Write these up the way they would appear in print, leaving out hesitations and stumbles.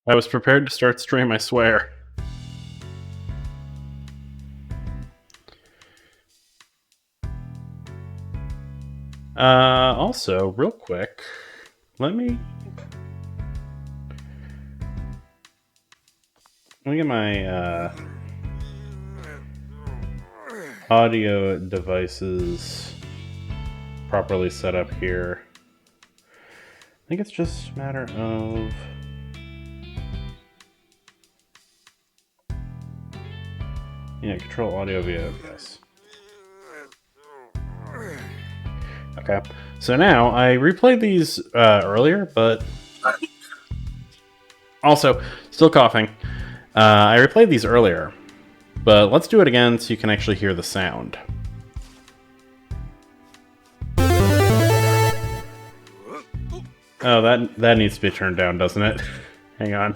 I was prepared to start stream, I swear. Also, real quick, let me get my audio devices properly set up here. I think it's just a matter of control audio via OBS. Okay, so now I replayed these earlier, but also still coughing. I replayed these earlier, but let's do it again so you can actually hear the sound. Oh, that needs to be turned down, doesn't it? Hang on.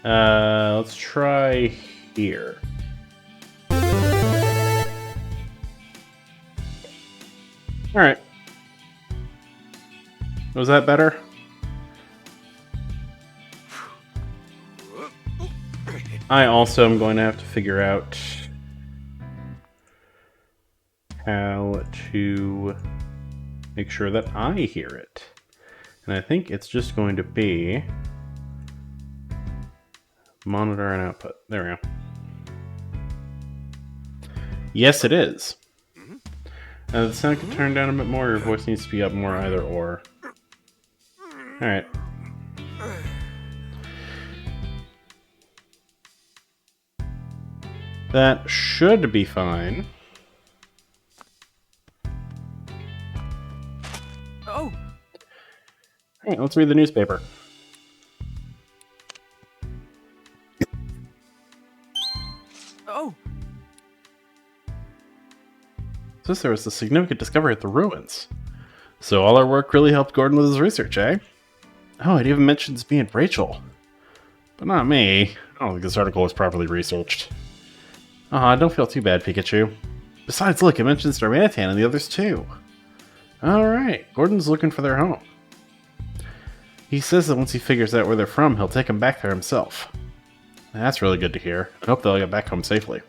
Let's try here. Alright. Was that better? I also am going to have to figure out how to make sure that I hear it. And I think it's just going to be monitor and output. There we go. Yes, it is. The sound can turn down a bit more. Your voice needs to be up more, either or. Alright. That should be fine. Oh! Alright, let's read the newspaper. Oh! Says there was a significant discovery at the ruins. So all our work really helped Gordon with his research, eh? Oh, it even mentions me and Rachel. But not me. I don't think this article was properly researched. Don't feel too bad, Pikachu. Besides, look, it mentions Darmanitan and the others too. Alright, Gordon's looking for their home. He says that once he figures out where they're from, he'll take them back there himself. That's really good to hear. I hope they'll get back home safely.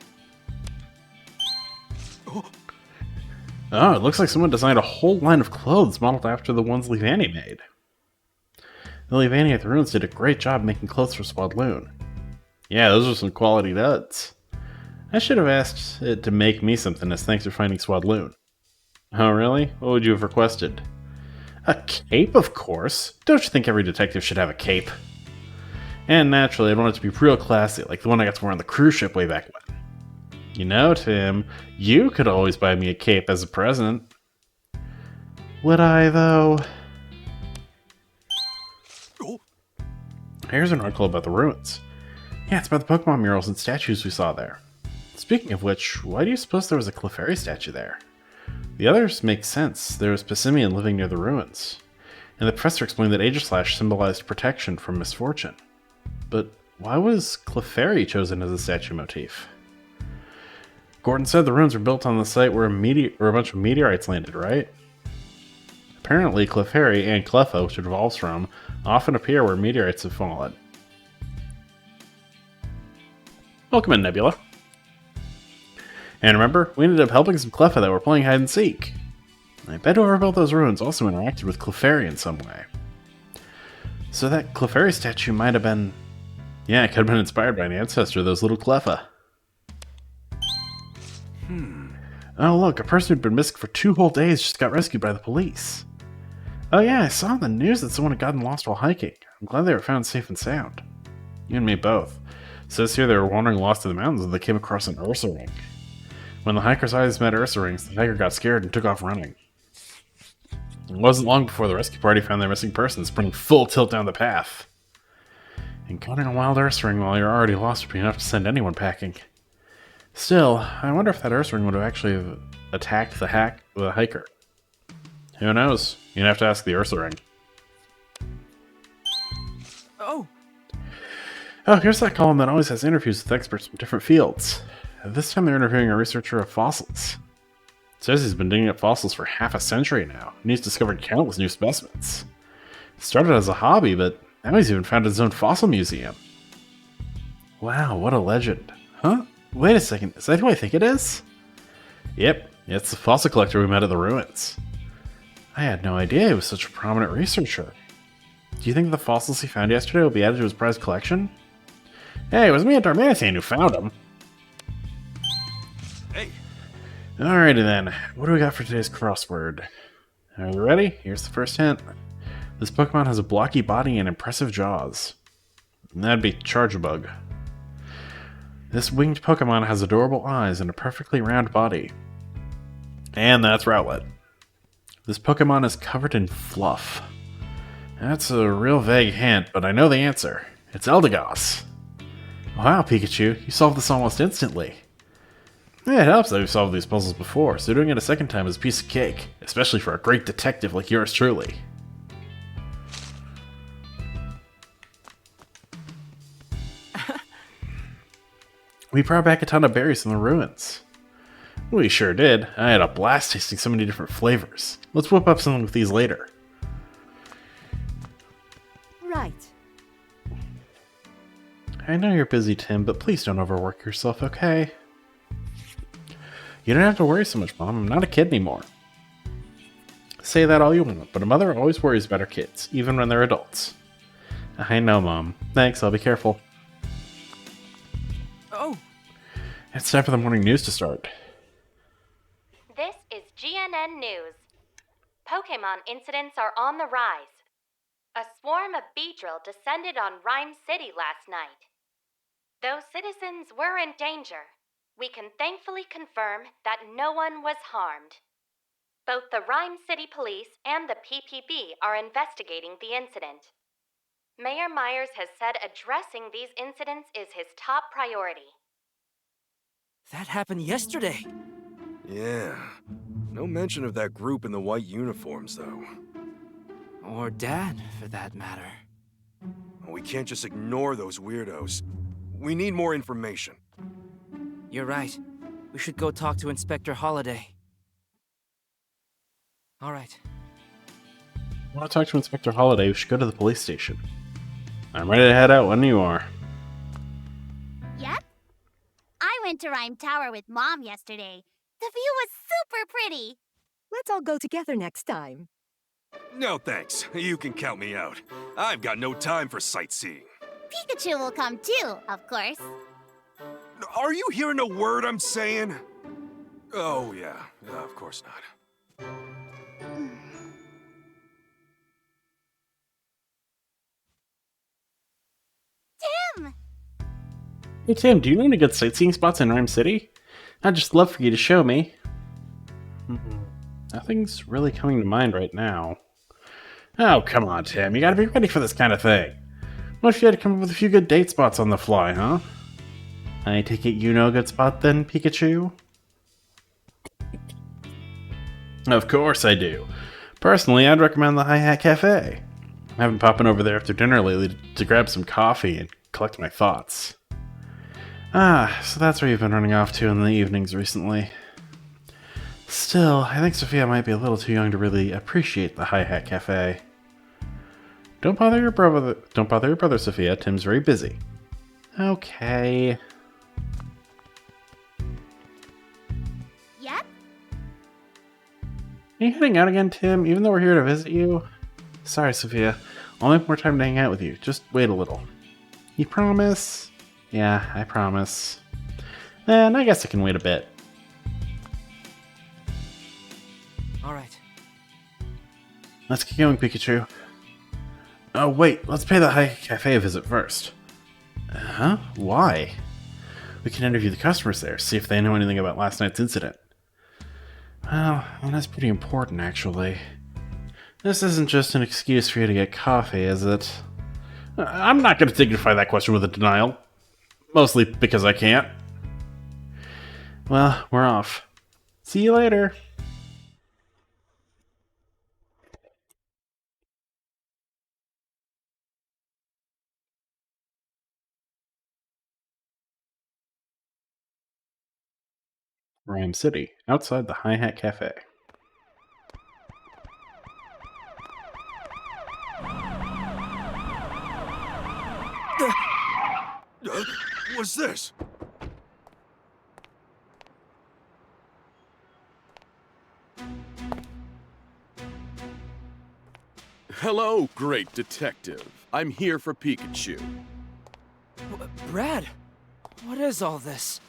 Oh, it looks like someone designed a whole line of clothes modeled after the ones Leavanny made. The Leavanny at the ruins did a great job making clothes for Swadloon. Yeah, those are some quality duds. I should have asked it to make me something as thanks for finding Swadloon. Oh, really? What would you have requested? A cape, of course. Don't you think every detective should have a cape? And naturally, I'd want it to be real classy, like the one I got to wear on the cruise ship way back when. You know, Tim, you could always buy me a cape as a present. Would I, though? Here's an article about the ruins. Yeah, it's about the Pokemon murals and statues we saw there. Speaking of which, why do you suppose there was a Clefairy statue there? The others make sense. There was Passimian living near the ruins. And the professor explained that Aegislash symbolized protection from misfortune. But why was Clefairy chosen as a statue motif? Gordon said the ruins were built on the site where a bunch of meteorites landed, right? Apparently, Clefairy and Cleffa, which it evolves from, often appear where meteorites have fallen. Welcome in, Nebula. And remember, we ended up helping some Cleffa that were playing hide and seek. I bet whoever built those ruins also interacted with Clefairy in some way. So that Clefairy statue might have been... Yeah, it could have been inspired by an ancestor of those little Cleffa. Oh look, a person who'd been missing for 2 whole days just got rescued by the police. Oh yeah, I saw in the news that someone had gotten lost while hiking. I'm glad they were found safe and sound. You and me both. It says here they were wandering lost in the mountains and they came across an Ursa ring. When the hiker's eyes met Ursa rings, the hiker got scared and took off running. It wasn't long before the rescue party found their missing person, sprinting full tilt down the path. Encountering a wild Ursa ring while you're already lost would be enough to send anyone packing. Still, I wonder if that Ursa ring would have actually attacked the hiker. Who knows? You'd have to ask the Ursa ring. Oh! Oh, here's that column that always has interviews with experts from different fields. This time they're interviewing a researcher of fossils. Says he's been digging up fossils for half a century now, and he's discovered countless new specimens. It started as a hobby, but now he's even founded his own fossil museum. Wow, what a legend. Huh? Wait a second, is that who I think it is? Yep, it's the fossil collector we met at the ruins. I had no idea he was such a prominent researcher. Do you think the fossils he found yesterday will be added to his prized collection? Hey, it was me and Darmanitan who found them. Hey. Alrighty then, what do we got for today's crossword? Are you ready? Here's the first hint. This Pokemon has a blocky body and impressive jaws. And that'd be Chargebug. This winged Pokemon has adorable eyes and a perfectly round body. And that's Rowlet. This Pokemon is covered in fluff. That's a real vague hint, but I know the answer. It's Eldegoss. Wow, Pikachu, you solved this almost instantly. Yeah, it helps that we've solved these puzzles before, so doing it a second time is a piece of cake, especially for a great detective like yours truly. We brought back a ton of berries from the ruins. We sure did. I had a blast tasting so many different flavors. Let's whip up something with these later. Right. I know you're busy, Tim, but please don't overwork yourself, okay? You don't have to worry so much, Mom. I'm not a kid anymore. Say that all you want, but a mother always worries about her kids, even when they're adults. I know, Mom. Thanks, I'll be careful. Oh, It's time for the morning news to start. This is GNN News. Pokemon incidents are on the rise. A swarm of Beedrill descended on Rhyme City last night. Though citizens were in danger, we can thankfully confirm that no one was harmed. Both the Rhyme City Police and the PPB are investigating the incident. Mayor Myers has said addressing these incidents is his top priority. that happened yesterday. Yeah. No mention of that group in the white uniforms, though. Or Dad, for that matter. We can't just ignore those weirdos. We need more information. You're right. We should go talk to Inspector Holliday. All right. Want to talk to Inspector Holliday? We should go to the police station. I'm ready to head out when you are. Yep. I went to Rhyme Tower with Mom yesterday. The view was super pretty. Let's all go together next time. No thanks. You can count me out. I've got no time for sightseeing. Pikachu will come too, of course. Are you hearing a word I'm saying? Oh, yeah. Of course not. Tim! Hey Tim, do you know any good sightseeing spots in Rhyme City? I'd just love for you to show me. Nothing's really coming to mind right now. Oh, come on, Tim. You gotta be ready for this kind of thing. What if you had to come up with a few good date spots on the fly, huh? I take it you know a good spot then, Pikachu? Of course I do. Personally, I'd recommend the Hi Hat Cafe. I've been popping over there after dinner lately to grab some coffee and collect my thoughts. Ah, so that's where you've been running off to in the evenings recently. Still, I think Sophia might be a little too young to really appreciate the Hi Hat Cafe. Don't bother your brother, Sophia. Tim's very busy. Okay. Yep. Are you heading out again, Tim, even though we're here to visit you? Sorry, Sophia. I'll make more time to hang out with you. Just wait a little. You promise? Yeah, I promise. Then I guess I can wait a bit. All right. Let's get going, Pikachu. Oh, wait. Let's pay the Hi Cafe a visit first. Huh? Why? We can interview the customers there, see if they know anything about last night's incident. Well, that's pretty important, actually. This isn't just an excuse for you to get coffee, is it? I'm not going to dignify that question with a denial. Mostly because I can't. Well, we're off. See you later. Rhyme City, outside the Hi Hat Cafe. What's this? Hello, great detective. I'm here for Pikachu. Brad, what is all this?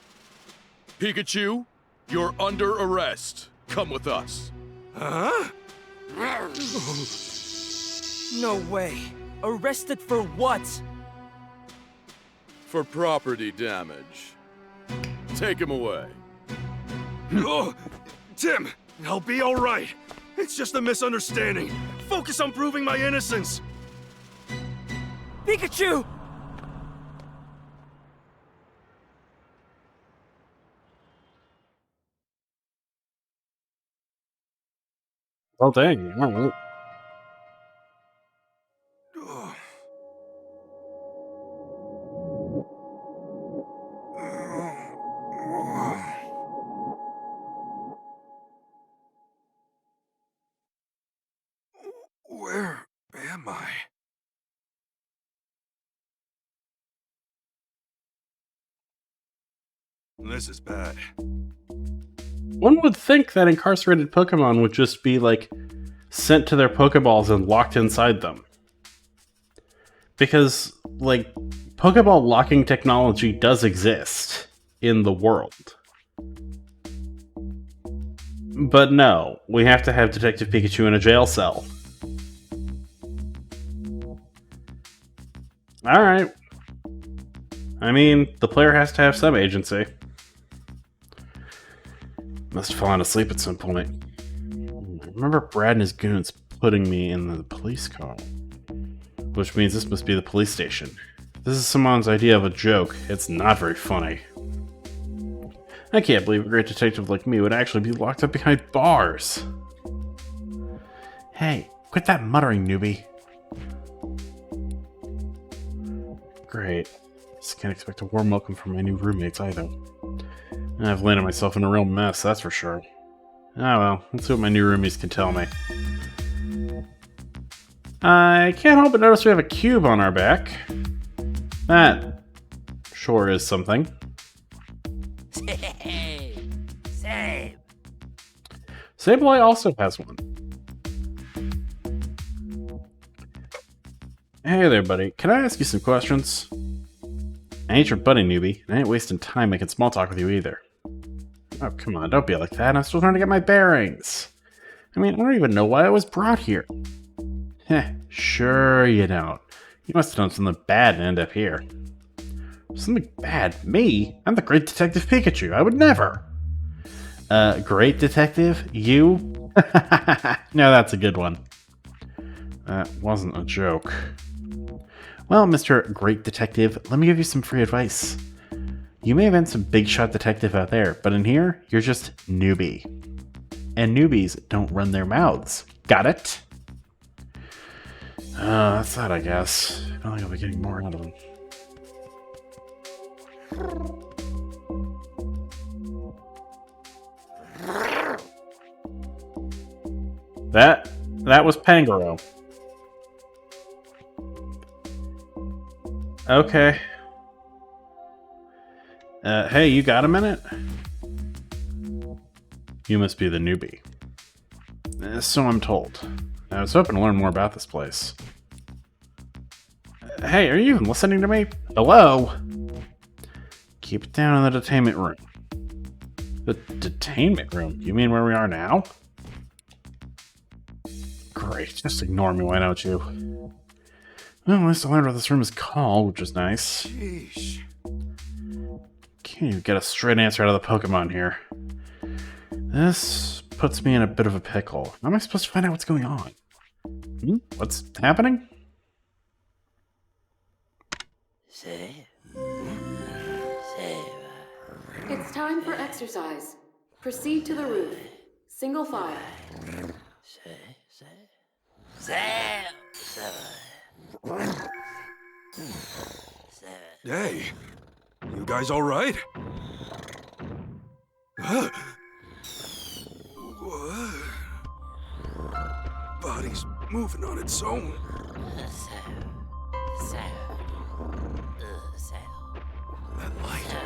Pikachu, you're under arrest. Come with us. Huh? No way. Arrested for what? For property damage. Take him away. Oh, Tim, I'll be all right. It's just a misunderstanding. Focus on proving my innocence. Pikachu! Well, dang. All right. Where am I? This is bad. One would think that incarcerated Pokemon would just be, like, sent to their Pokeballs and locked inside them. Because, like, Pokeball locking technology does exist in the world. But no, we have to have Detective Pikachu in a jail cell. Alright. I mean, the player has to have some agency. Must have fallen asleep at some point. I remember Brad and his goons putting me in the police car. Which means this must be the police station. This is someone's idea of a joke. It's not very funny. I can't believe a great detective like me would actually be locked up behind bars. Hey, quit that muttering, newbie. Great. Just can't expect a warm welcome from my new roommates either. I've landed myself in a real mess, that's for sure. Ah well, let's see what my new roomies can tell me. I can't help but notice we have a cube on our back. That sure is something. Same. Sableye also has one. Hey there, buddy. Can I ask you some questions? I ain't your buddy, newbie, and I ain't wasting time making small talk with you either. Oh, come on, don't be like that. I'm still trying to get my bearings. I mean, I don't even know why I was brought here. Heh, sure you don't. You must have done something bad to end up here. Something bad? Me? I'm the great detective Pikachu. I would never. Great detective? You? No, that's a good one. That wasn't a joke. Well, Mr. Great Detective, let me give you some free advice. You may have been some big shot detective out there, but in here, you're just newbie. And newbies don't run their mouths. Got it? That's that, I guess. I don't think I'll be getting more out of them. That was Pangoro. Okay. Hey, you got a minute? You must be the newbie. So I'm told. I was hoping to learn more about this place. Hey, are you even listening to me? Hello? Keep it down in the detainment room. The detainment room? You mean where we are now? Great, just ignore me, why don't you? Well, at least I learned what this room is called, which is nice. Sheesh. Can't even get a straight answer out of the Pokemon here. This puts me in a bit of a pickle. How am I supposed to find out what's going on? What's happening? It's time for exercise. Proceed to the roof. Single file. Hey, you guys all right? body's moving on its own. That light.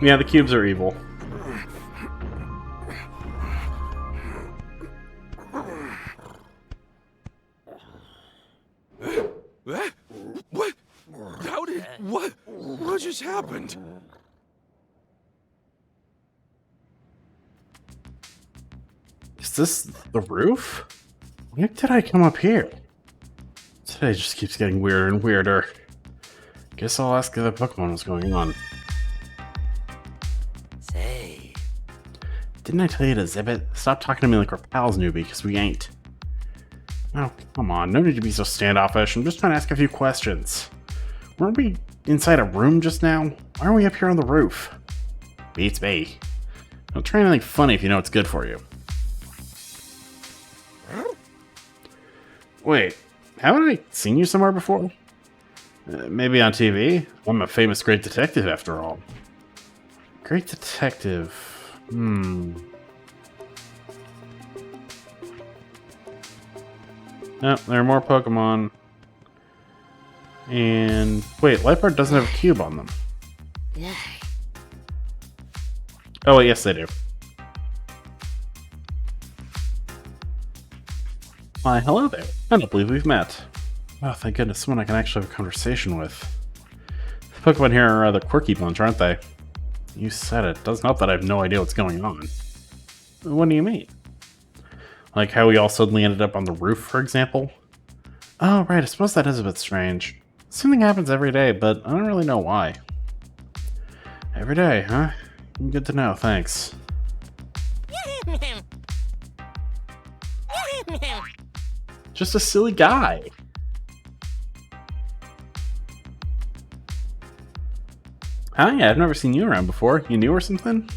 Yeah, the cubes are evil. What? How did... What just happened? Is this the roof? Where did I come up here? Today just keeps getting weirder and weirder. Guess I'll ask the Pokemon what's going on. Say. Didn't I tell you to zip it? Stop talking to me like we're pals, newbie, because we ain't. Oh, come on. No need to be so standoffish. I'm just trying to ask a few questions. Weren't we inside a room just now? Why are we up here on the roof? Beats me. Don't try anything funny if you know it's good for you. Wait, haven't I seen you somewhere before? Maybe on TV? I'm a famous great detective after all. Great detective. Oh, there are more Pokemon. And wait, Lifeguard doesn't have a cube on them. Oh, wait, yes they do. Why, hello there. I don't believe we've met. Oh, thank goodness, someone I can actually have a conversation with. The Pokemon here are rather quirky bunch, aren't they? You said it. Doesn't help that I have no idea what's going on. What do you mean? Like how we all suddenly ended up on the roof, for example? Oh, right, I suppose that is a bit strange. Something happens every day, but I don't really know why. Every day, huh? Good to know, thanks. Just a silly guy. Hi, I've never seen you around before. You new or something?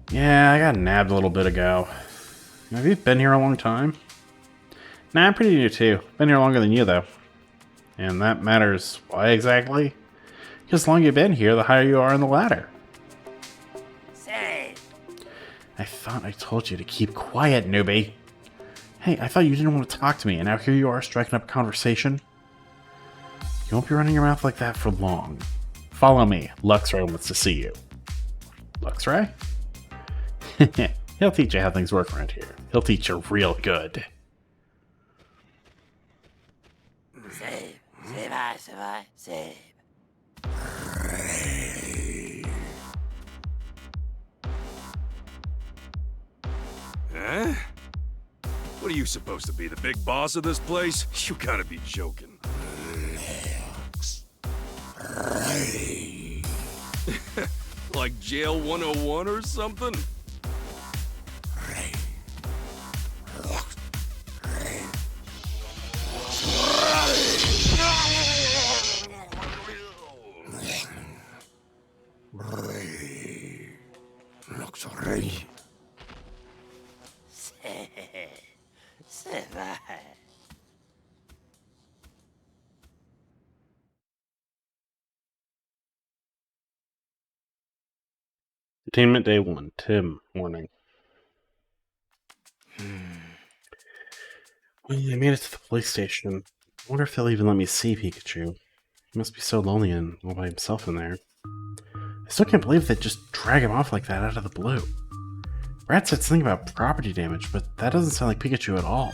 Yeah, I got nabbed a little bit ago. Have you been here a long time? Nah, I'm pretty new too. Been here longer than you, though. And that matters why exactly? Because the longer you've been here, the higher you are on the ladder. Say. I thought I told you to keep quiet, newbie. Hey, I thought you didn't want to talk to me, and now here you are striking up a conversation. You won't be running your mouth like that for long. Follow me. Luxray wants to see you. Luxray? He'll teach you how things work around here. He'll teach you real good. Save. Save. Huh? What are you supposed to be, the big boss of this place? You gotta be joking. Like Jail 101 or something? Detainment Day 1. Tim. Morning. Well, I made it to the police station. I wonder if they'll even let me see Pikachu. He must be so lonely and all by himself in there. I still can't believe they'd just drag him off like that out of the blue. Brad said something about property damage, but that doesn't sound like Pikachu at all.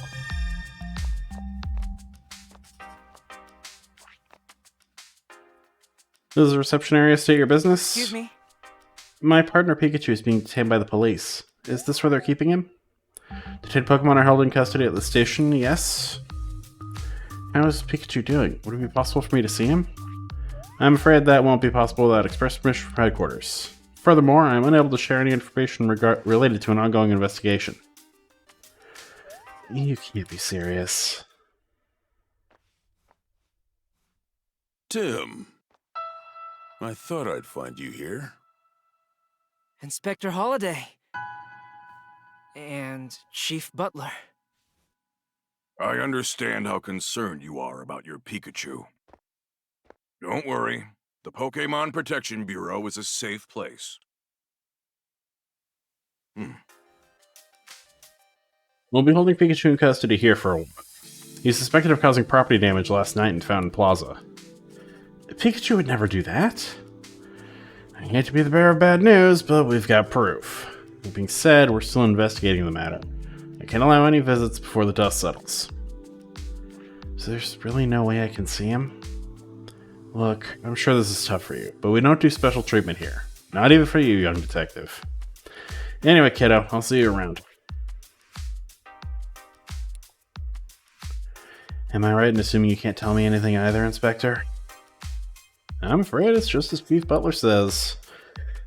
Does the reception area state your business? Excuse me? My partner Pikachu is being detained by the police. Is this where they're keeping him? Detained Pokemon are held in custody at the station, yes? How is Pikachu doing? Would it be possible for me to see him? I'm afraid that won't be possible without express permission from headquarters. Furthermore, I am unable to share any information related to an ongoing investigation. You can't be serious. Tim, I thought I'd find you here. Inspector Holiday. And Chief Butler. I understand how concerned you are about your Pikachu. Don't worry. The Pokemon Protection Bureau is a safe place. We'll be holding Pikachu in custody here for a while. He's suspected of causing property damage last night in Fountain Plaza. Pikachu would never do that. I hate to be the bearer of bad news, but we've got proof. That being said, we're still investigating the matter. I can't allow any visits before the dust settles. So there's really no way I can see him? Look, I'm sure this is tough for you, but we don't do special treatment here. Not even for you, young detective. Anyway, kiddo, I'll see you around. Am I right in assuming you can't tell me anything either, Inspector? I'm afraid it's just as Chief Butler says.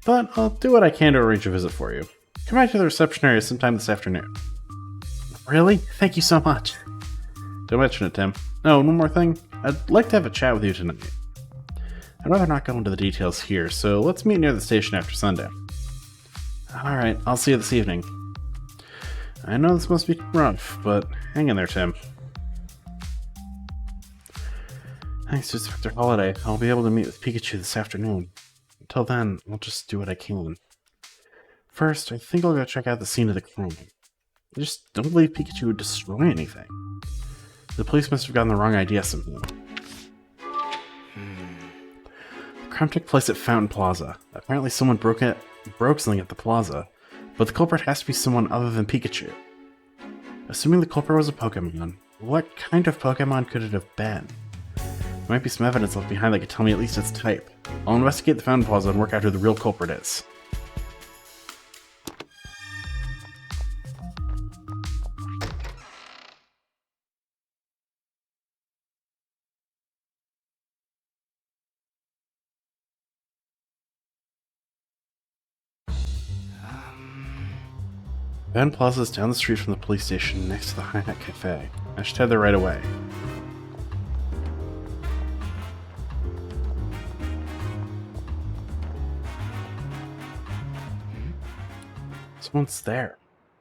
But I'll do what I can to arrange a visit for you. Come back to the reception area sometime this afternoon. Really? Thank you so much. Don't mention it, Tim. Oh, one more thing. I'd like to have a chat with you tonight. I'd rather not go into the details here, so let's meet near the station after sundown. Alright, I'll see you this evening. I know this must be rough, but hang in there, Tim. Thanks to Inspector Holiday, I'll be able to meet with Pikachu this afternoon. Until then, I'll just do what I can. First, I think I'll go check out the scene of the crime. I just don't believe Pikachu would destroy anything. The police must have gotten the wrong idea somehow. The crime took place at Fountain Plaza. Apparently someone broke something at the plaza, but the culprit has to be someone other than Pikachu. Assuming the culprit was a Pokemon, what kind of Pokemon could it have been? There might be some evidence left behind that could tell me at least its type. I'll investigate the Fountain Plaza and work out who the real culprit is. Fountain Plaza is down the street from the police station next to the High Hat Cafe. I should head there right away. Someone's there.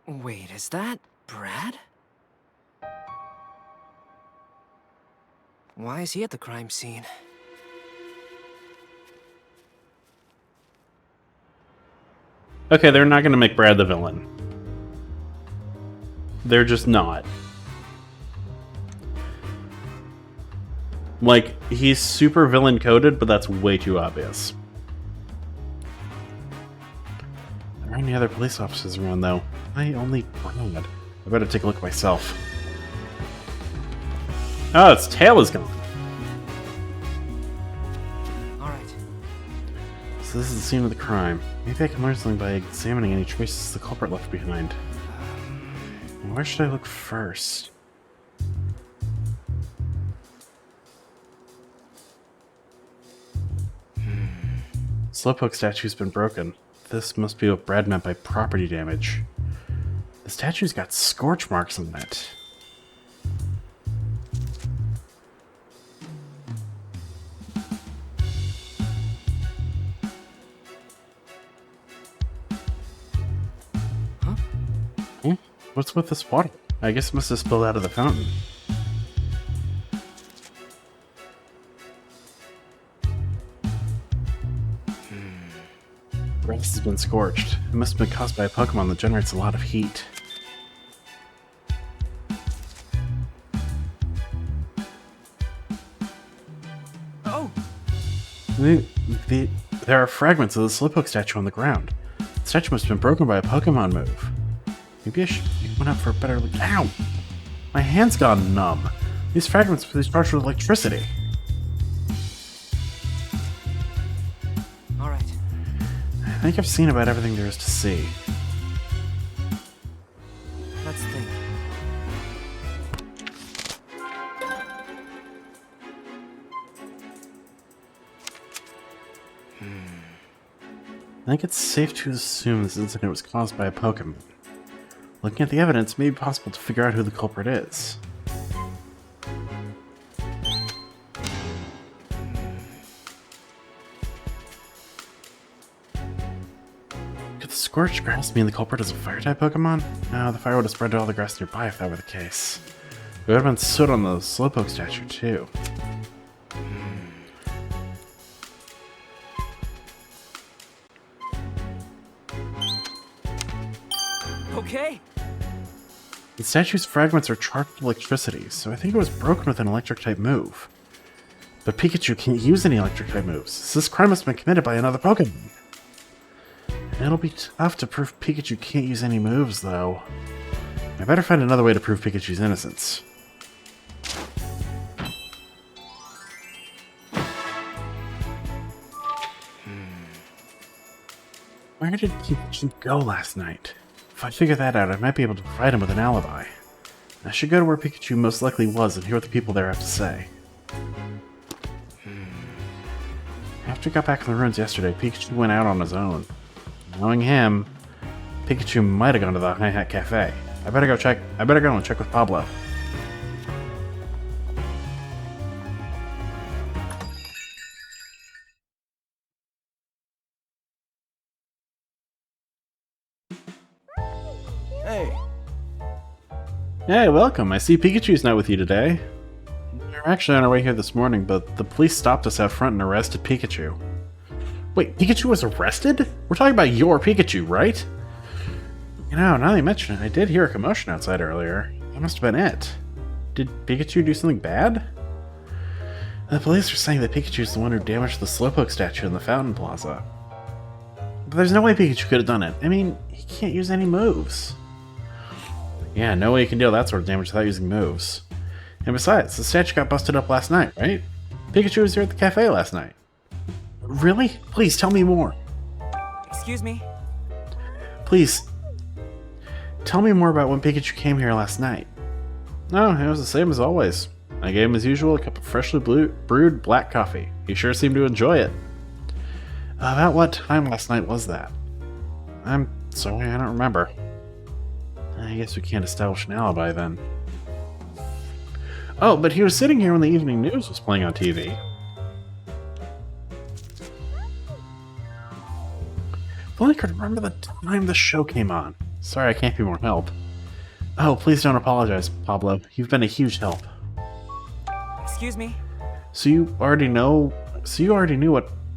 Wait, is that Brad? Why is he at the crime scene? Okay, they're not going to make Brad the villain. They're just not. Like, he's super villain coded, but that's way too obvious. There aren't any other police officers around, though. I only Brad. I better take a look myself. Oh, its tail is gone. Alright. So this is the scene of the crime. Maybe I can learn something by examining any traces the culprit left behind. Where should I look first? Slowpoke statue's been broken. This must be what Brad meant by property damage. The statue's got scorch marks on it. Huh? What's with this water? I guess it must have spilled out of the fountain. Grass has been scorched. It must have been caused by a Pokemon that generates a lot of heat. Oh! There are fragments of the Slowpoke statue on the ground. The statue must have been broken by a Pokemon move. Maybe I should went out for a better look. Ow! My hand's gone numb. These fragments were charged with electricity. Alright. I think I've seen about everything there is to see. Let's think. I think it's safe to assume this incident was caused by a Pokemon. Looking at the evidence, it may be possible to figure out who the culprit is. Scorched grass mean the culprit is a fire-type Pokemon? No, the fire would have spread to all the grass nearby if that were the case. There would have been soot on the Slowpoke statue, too. Okay. The statue's fragments are charged with electricity, so I think it was broken with an electric-type move. But Pikachu can't use any electric-type moves, so this crime must have been committed by another Pokemon. It'll be tough to prove Pikachu can't use any moves, though. I better find another way to prove Pikachu's innocence. Where did Pikachu go last night? If I figure that out, I might be able to provide him with an alibi. I should go to where Pikachu most likely was and hear what the people there have to say. After he got back from the ruins yesterday, Pikachu went out on his own. Knowing him, Pikachu might have gone to the Hi-Hat Cafe. I better go and check with Pablo. Hey, Hey, welcome. I see Pikachu's not with you today. We were actually on our way here this morning, but the police stopped us out front and arrested Pikachu. Wait, Pikachu was arrested? We're talking about your Pikachu, right? You know, now that you mention it, I did hear a commotion outside earlier. That must have been it. Did Pikachu do something bad? The police are saying that Pikachu's the one who damaged the Slowpoke statue in the Fountain Plaza. But there's no way Pikachu could have done it. I mean, he can't use any moves. Yeah, no way you can deal that sort of damage without using moves. And besides, the statue got busted up last night, right? Pikachu was here at the cafe last night. Really? Please, tell me more. Excuse me? Please, tell me more about when Pikachu came here last night. No, it was the same as always. I gave him, as usual, a cup of freshly brewed black coffee. He sure seemed to enjoy it. About what time last night was that? I'm sorry, I don't remember. I guess we can't establish an alibi then. Oh, but he was sitting here when the evening news was playing on TV. If only I could remember the time the show came on. Sorry I can't be more help. Oh, please don't apologize, Pablo. You've been a huge help. Excuse me? So you already knew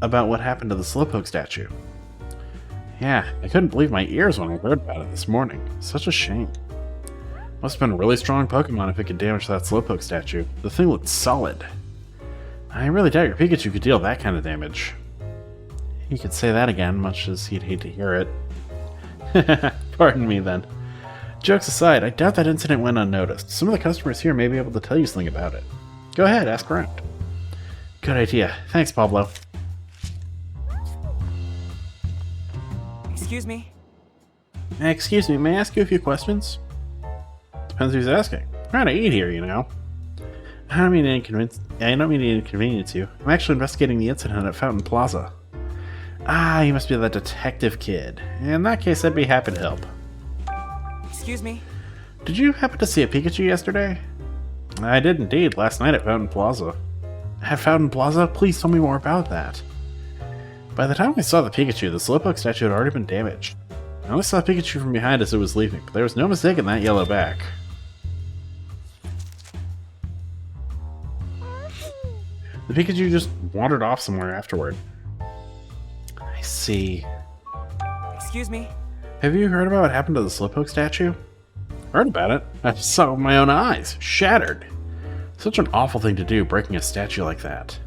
about what happened to the Slowpoke statue? Yeah, I couldn't believe my ears when I heard about it this morning. Such a shame. Must have been a really strong Pokemon if it could damage that Slowpoke statue. The thing looked solid. I really doubt your Pikachu could deal that kind of damage. He could say that again, much as he'd hate to hear it. Pardon me, then. Jokes aside, I doubt that incident went unnoticed. Some of the customers here may be able to tell you something about it. Go ahead, ask around. Good idea. Thanks, Pablo. Excuse me? Excuse me, may I ask you a few questions? Depends who's asking. We're trying to eat here, you know. I don't mean to inconvenience you. I'm actually investigating the incident at Fountain Plaza. Ah, you must be that detective kid. In that case, I'd be happy to help. Excuse me? Did you happen to see a Pikachu yesterday? I did indeed, last night at Fountain Plaza. At Fountain Plaza? Please tell me more about that. By the time I saw the Pikachu, the Slowpoke statue had already been damaged. I only saw Pikachu from behind as it was leaving, but there was no mistaking that yellow back. The Pikachu just wandered off somewhere afterward. I see. Excuse me? Have you heard about what happened to the Slowpoke statue? Heard about it. I saw it with my own eyes. Shattered. Such an awful thing to do, breaking a statue like that.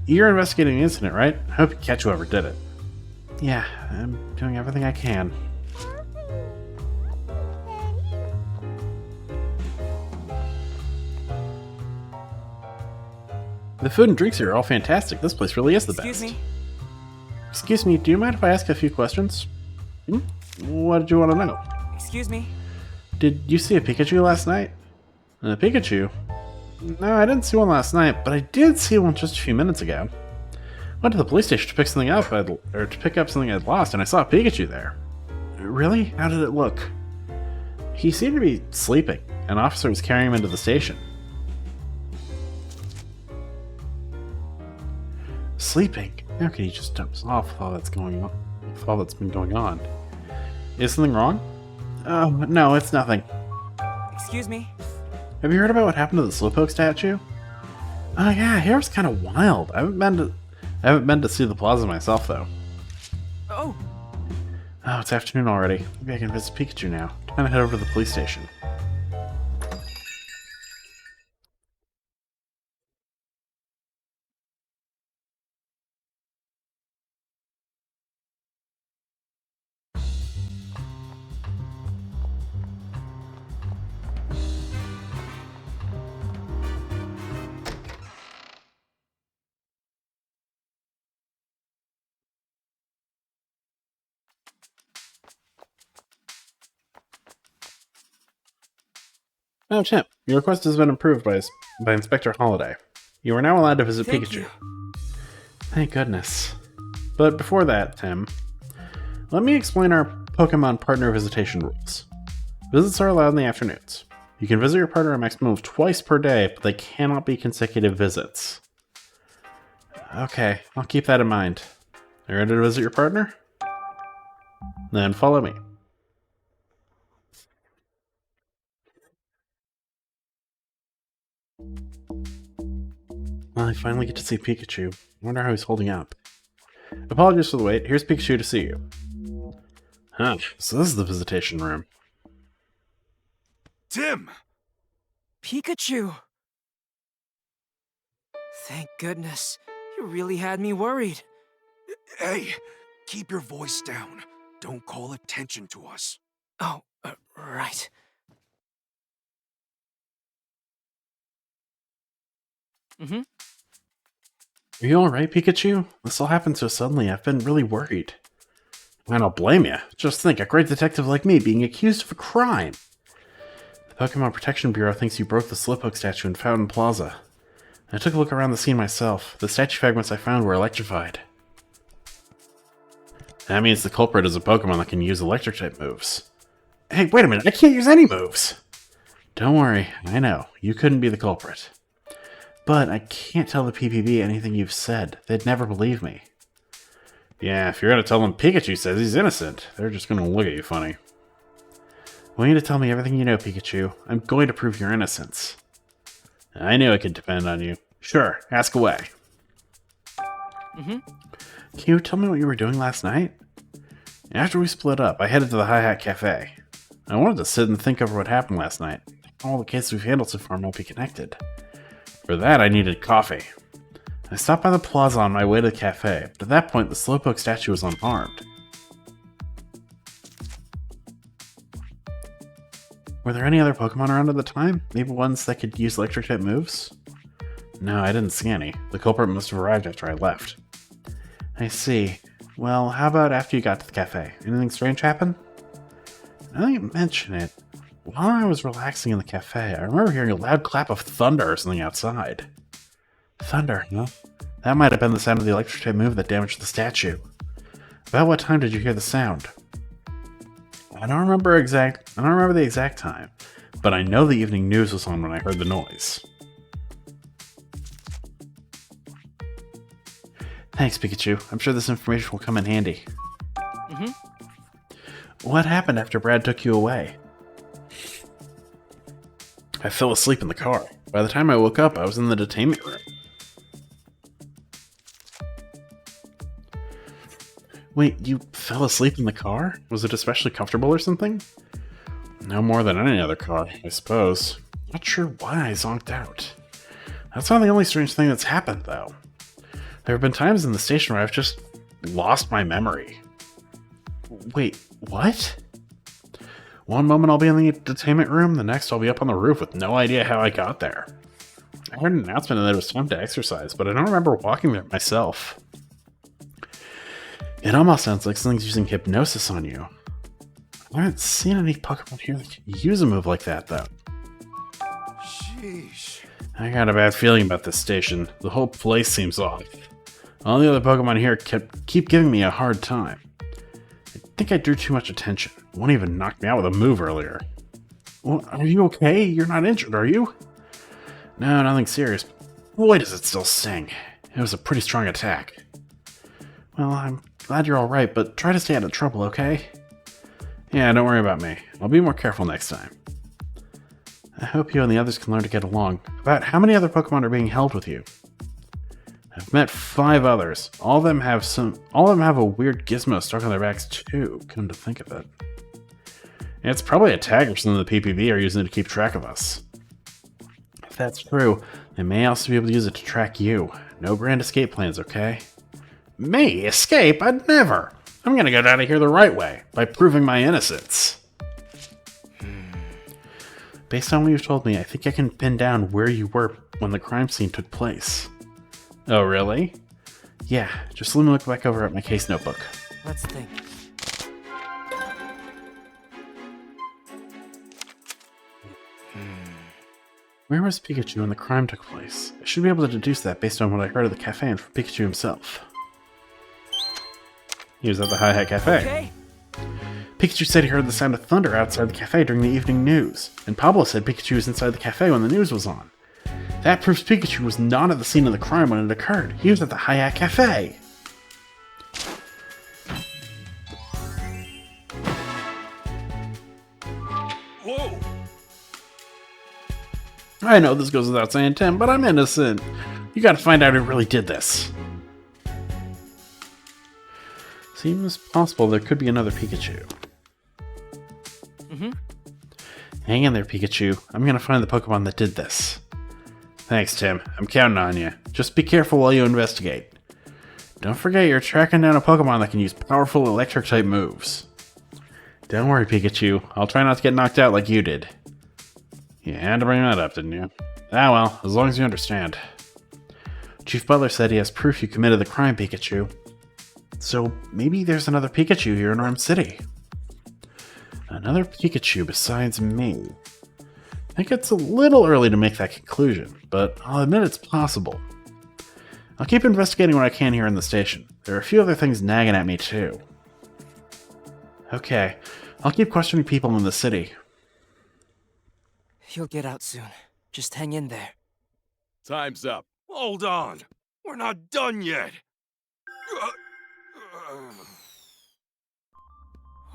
You're investigating the incident, right? I hope you catch whoever did it. Yeah, I'm doing everything I can. The food and drinks here are all fantastic. This place really is the Excuse best. me? Excuse me, do you mind if I ask a few questions? What did you want to know? Excuse me? Did you see a Pikachu last night? A Pikachu? No, I didn't see one last night, but I did see one just a few minutes ago. Went to the police station to pick something up, to pick up something I'd lost, and I saw a Pikachu there. Really? How did it look? He seemed to be sleeping. An officer was carrying him into the station. Sleeping? How could he just dump us off with all that's going on? with all that's been going on. Is something wrong? Oh, no, it's nothing. Excuse me? Have you heard about what happened to the Slowpoke statue? Oh yeah, here was kind of wild. I haven't been to see the plaza myself though. Oh, Oh, it's afternoon already. Maybe I can visit Pikachu now. I'm gonna head over to the police station. Oh, Tim, your request has been approved by Inspector Holiday. You are now allowed to visit thank Pikachu. you. Thank goodness. But before that, Tim, let me explain our Pokemon partner visitation rules. Visits are allowed in the afternoons. You can visit your partner a maximum of twice per day, but they cannot be consecutive visits. Okay, I'll keep that in mind. Are you ready to visit your partner? Then follow me. Well, I finally get to see Pikachu. I wonder how he's holding up. Apologies for the wait. Here's Pikachu to see you. Huh, so this is the visitation room. Tim! Pikachu! Thank goodness. You really had me worried. Hey, keep your voice down. Don't call attention to us. Oh, right. Mm-hmm. Are you alright, Pikachu? This all happened so suddenly, I've been really worried. I don't blame you. Just think, a great detective like me being accused of a crime. The Pokemon Protection Bureau thinks you broke the Slowpoke statue in Fountain Plaza. I took a look around the scene myself. The statue fragments I found were electrified. That means the culprit is a Pokemon that can use electric-type moves. Hey, wait a minute, I can't use any moves! Don't worry, I know, you couldn't be the culprit. But I can't tell the PPB anything you've said. They'd never believe me. Yeah, if you're gonna tell them Pikachu says he's innocent, they're just gonna look at you funny. I want you to tell me everything you know, Pikachu. I'm going to prove your innocence. I knew I could depend on you. Sure, ask away. Mm-hmm. Can you tell me what you were doing last night? After we split up, I headed to the Hi-Hat Cafe. I wanted to sit and think over what happened last night. All the cases we've handled so far might be connected. For that, I needed coffee. I stopped by the plaza on my way to the cafe, but at that point the Slowpoke statue was unharmed. Were there any other Pokemon around at the time? Maybe ones that could use electric-type moves? No, I didn't see any. The culprit must have arrived after I left. I see. Well, how about after you got to the cafe? Anything strange happen? Now that you mention it, while I was relaxing in the cafe, I remember hearing a loud clap of thunder or something outside. Thunder, huh? That might have been the sound of the electric-type move that damaged the statue. About what time did you hear the sound? I don't remember the exact time, but I know the evening news was on when I heard the noise. Thanks, Pikachu. I'm sure this information will come in handy. Mm-hmm. What happened after Brad took you away? I fell asleep in the car. By the time I woke up, I was in the detainment room. Wait, you fell asleep in the car? Was it especially comfortable or something? No more than any other car, I suppose. Not sure why I zonked out. That's not the only strange thing that's happened, though. There have been times in the station where I've just lost my memory. Wait, what? One moment I'll be in the detainment room, the next I'll be up on the roof with no idea how I got there. I heard an announcement that it was time to exercise, but I don't remember walking there myself. It almost sounds like something's using hypnosis on you. I haven't seen any Pokemon here that can use a move like that, though. Sheesh. I got a bad feeling about this station. The whole place seems off. All the other Pokemon here keep giving me a hard time. I think I drew too much attention. One even knocked me out with a move earlier. Well, are you okay? You're not injured, are you? No, nothing serious. Boy, does it still sting. It was a pretty strong attack. Well, I'm Glad you're alright, but try to stay out of trouble, okay? Yeah, don't worry about me. I'll be more careful next time. I hope you and the others can learn to get along. About how many other Pokemon are being held with you? I've met 5 others. All of them have a weird gizmo stuck on their backs too, come to think of it. It's probably a tag or something the PPV are using to keep track of us. If that's true, they may also be able to use it to track you. No grand escape plans, okay? Me? Escape? I'd never! I'm gonna get out of here the right way, by proving my innocence. Based on what you've told me, I think I can pin down where you were when the crime scene took place. Oh, really? Yeah, just let me look back over at my case notebook. Let's think. Where was Pikachu when the crime took place? I should be able to deduce that based on what I heard of the cafe and from Pikachu himself. He was at the Hi-Hat Cafe. Okay. Pikachu said he heard the sound of thunder outside the cafe during the evening news, and Pablo said Pikachu was inside the cafe when the news was on. That proves Pikachu was not at the scene of the crime when it occurred. He was at the Hi-Hat Cafe. Whoa! I know this goes without saying, Tim, but I'm innocent. You gotta find out who really did this. Seems possible there could be another Pikachu. Hang in there, Pikachu. I'm gonna find the Pokemon that did this. Thanks, Tim. I'm counting on you. Just be careful while you investigate. Don't forget you're tracking down a Pokemon that can use powerful electric-type moves. Don't worry, Pikachu. I'll try not to get knocked out like you did. You had to bring that up, didn't you? Ah well, as long as you understand. Chief Butler said he has proof you committed the crime, Pikachu. So maybe there's another Pikachu here in Rhyme City. Another Pikachu besides me. I think it's a little early to make that conclusion, but I'll admit it's possible. I'll keep investigating what I can here in the station. There are a few other things nagging at me too. Okay, I'll keep questioning people in the city. You'll get out soon. Just hang in there. Time's up. Hold on! We're not done yet!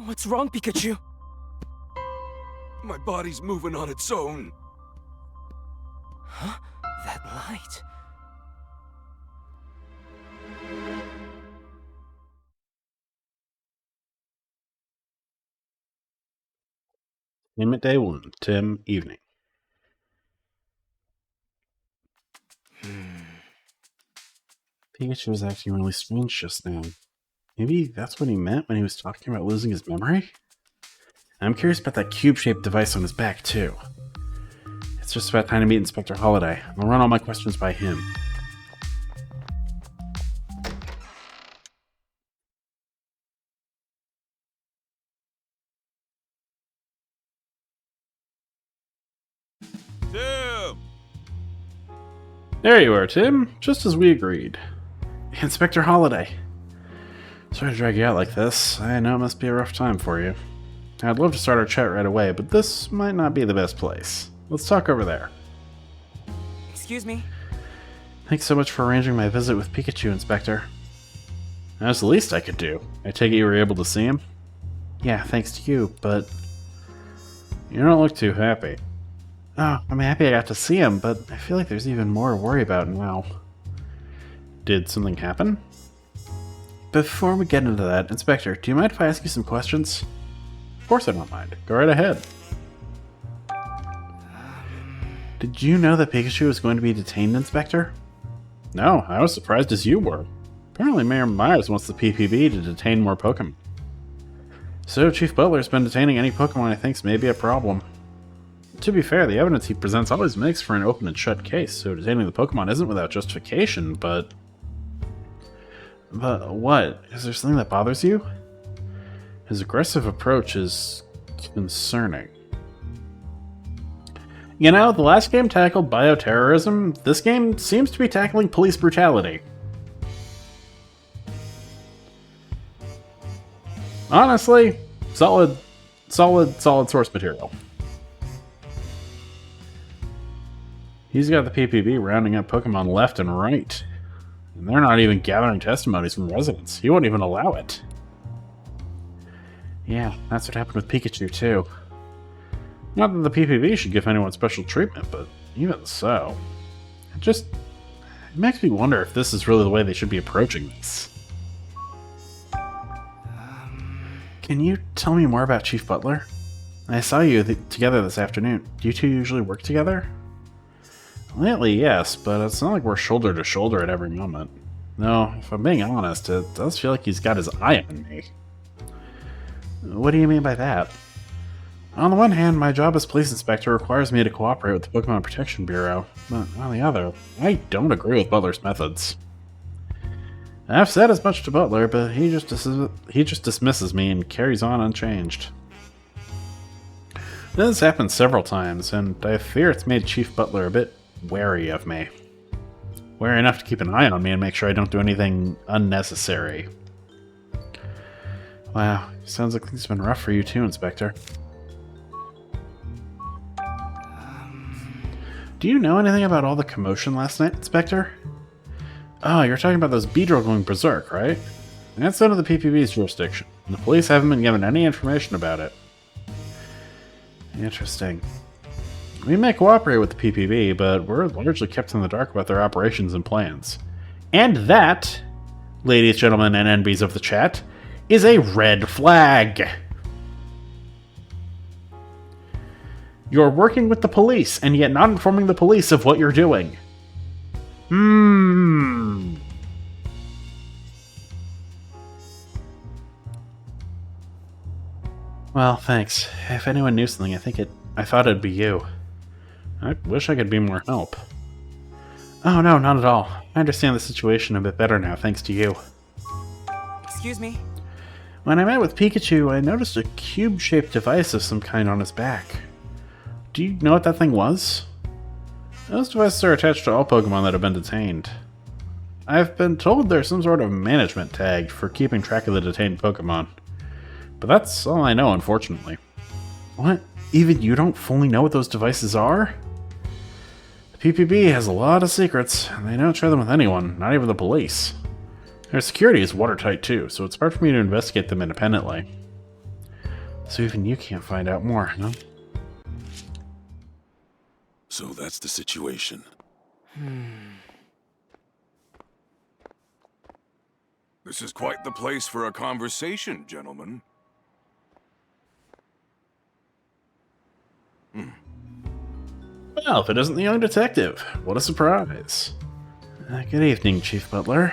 What's wrong, Pikachu? My body's moving on its own. Huh? That light. Name it day 1, Tim, evening. Pikachu was acting really strange just now. Maybe that's what he meant when he was talking about losing his memory? I'm curious about that cube-shaped device on his back, too. It's just about time to meet Inspector Holiday. I'll run all my questions by him. Tim! There you are, Tim. Just as we agreed. Inspector Holiday. Sorry to drag you out like this. I know it must be a rough time for you. I'd love to start our chat right away, but this might not be the best place. Let's talk over there. Excuse me? Thanks so much for arranging my visit with Pikachu, Inspector. That's the least I could do. I take it you were able to see him? Yeah, thanks to you, but... You don't look too happy. Oh, I'm happy I got to see him, but I feel like there's even more to worry about now. Did something happen? Before we get into that, Inspector, do you mind if I ask you some questions? Of course I don't mind. Go right ahead. Did you know that Pikachu was going to be detained, Inspector? No, I was surprised as you were. Apparently Mayor Myers wants the PPB to detain more Pokemon. So Chief Butler's been detaining any Pokemon he thinks may be a problem. To be fair, the evidence he presents always makes for an open and shut case, so detaining the Pokemon isn't without justification, but... But what? Is there something that bothers you? His aggressive approach is concerning. You know, the last game tackled bioterrorism. This game seems to be tackling police brutality. Honestly, solid source material. He's got the PPB rounding up Pokemon left and right. And they're not even gathering testimonies from residents. He won't even allow it. Yeah, that's what happened with Pikachu, too. Not that the PPV should give anyone special treatment, but even so. It makes me wonder if this is really the way they should be approaching this. Can you tell me more about Chief Butler? I saw you together this afternoon. Do you two usually work together? Lately, yes, but it's not like we're shoulder to shoulder at every moment. No, if I'm being honest, it does feel like he's got his eye on me. What do you mean by that? On the one hand, my job as police inspector requires me to cooperate with the Pokemon Protection Bureau, but on the other, I don't agree with Butler's methods. I've said as much to Butler, but he just dismisses me and carries on unchanged. This has happened several times, and I fear it's made Chief Butler a bit wary of me. Wary enough to keep an eye on me and make sure I don't do anything unnecessary. Wow, sounds like things have been rough for you too, Inspector. Do you know anything about all the commotion last night, Inspector? Oh, you're talking about those Beedrill going berserk, right? That's under the PPV's jurisdiction, and the police haven't been given any information about it. Interesting. We may cooperate with the PPV, but we're largely kept in the dark about their operations and plans. And that, ladies, gentlemen, and NBs of the chat, is a red flag! You're working with the police, and yet not informing the police of what you're doing. Well, thanks. If anyone knew something, I thought it'd be you. I wish I could be more help. Oh no, not at all. I understand the situation a bit better now, thanks to you. Excuse me? When I met with Pikachu, I noticed a cube-shaped device of some kind on his back. Do you know what that thing was? Those devices are attached to all Pokemon that have been detained. I've been told there's some sort of management tag for keeping track of the detained Pokemon. But that's all I know, unfortunately. What? Even you don't fully know what those devices are? The PPB has a lot of secrets, and they don't share them with anyone, not even the police. Their security is watertight too, so it's hard for me to investigate them independently. So even you can't find out more, huh? So that's the situation. This is quite the place for a conversation, gentlemen. Well, if it isn't the young detective, what a surprise. Good evening, Chief Butler.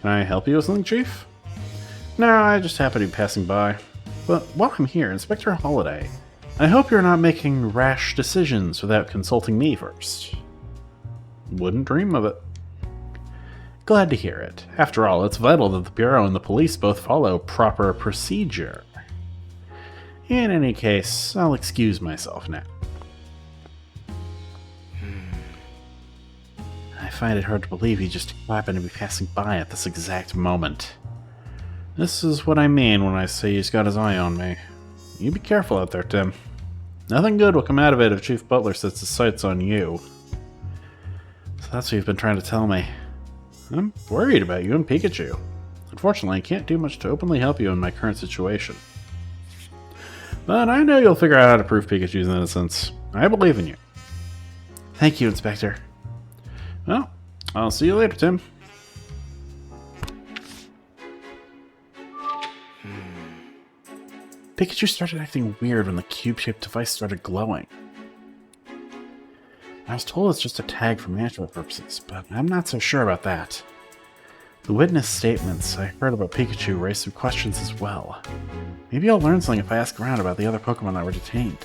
Can I help you with something, Chief? No, I just happened to be passing by. But while I'm here, Inspector Holiday, I hope you're not making rash decisions without consulting me first. Wouldn't dream of it. Glad to hear it. After all, it's vital that the Bureau and the police both follow proper procedure. In any case, I'll excuse myself now. I find it hard to believe he just happened to be passing by at this exact moment. This is what I mean when I say he's got his eye on me. You be careful out there, Tim. Nothing good will come out of it if Chief Butler sets his sights on you. So that's what you've been trying to tell me. I'm worried about you and Pikachu. Unfortunately, I can't do much to openly help you in my current situation. But I know you'll figure out how to prove Pikachu's innocence. I believe in you. Thank you, Inspector. Well, I'll see you later, Tim. Pikachu started acting weird when the cube-shaped device started glowing. I was told it's just a tag for management purposes, but I'm not so sure about that. The witness statements I heard about Pikachu raised some questions as well. Maybe I'll learn something if I ask around about the other Pokemon that were detained.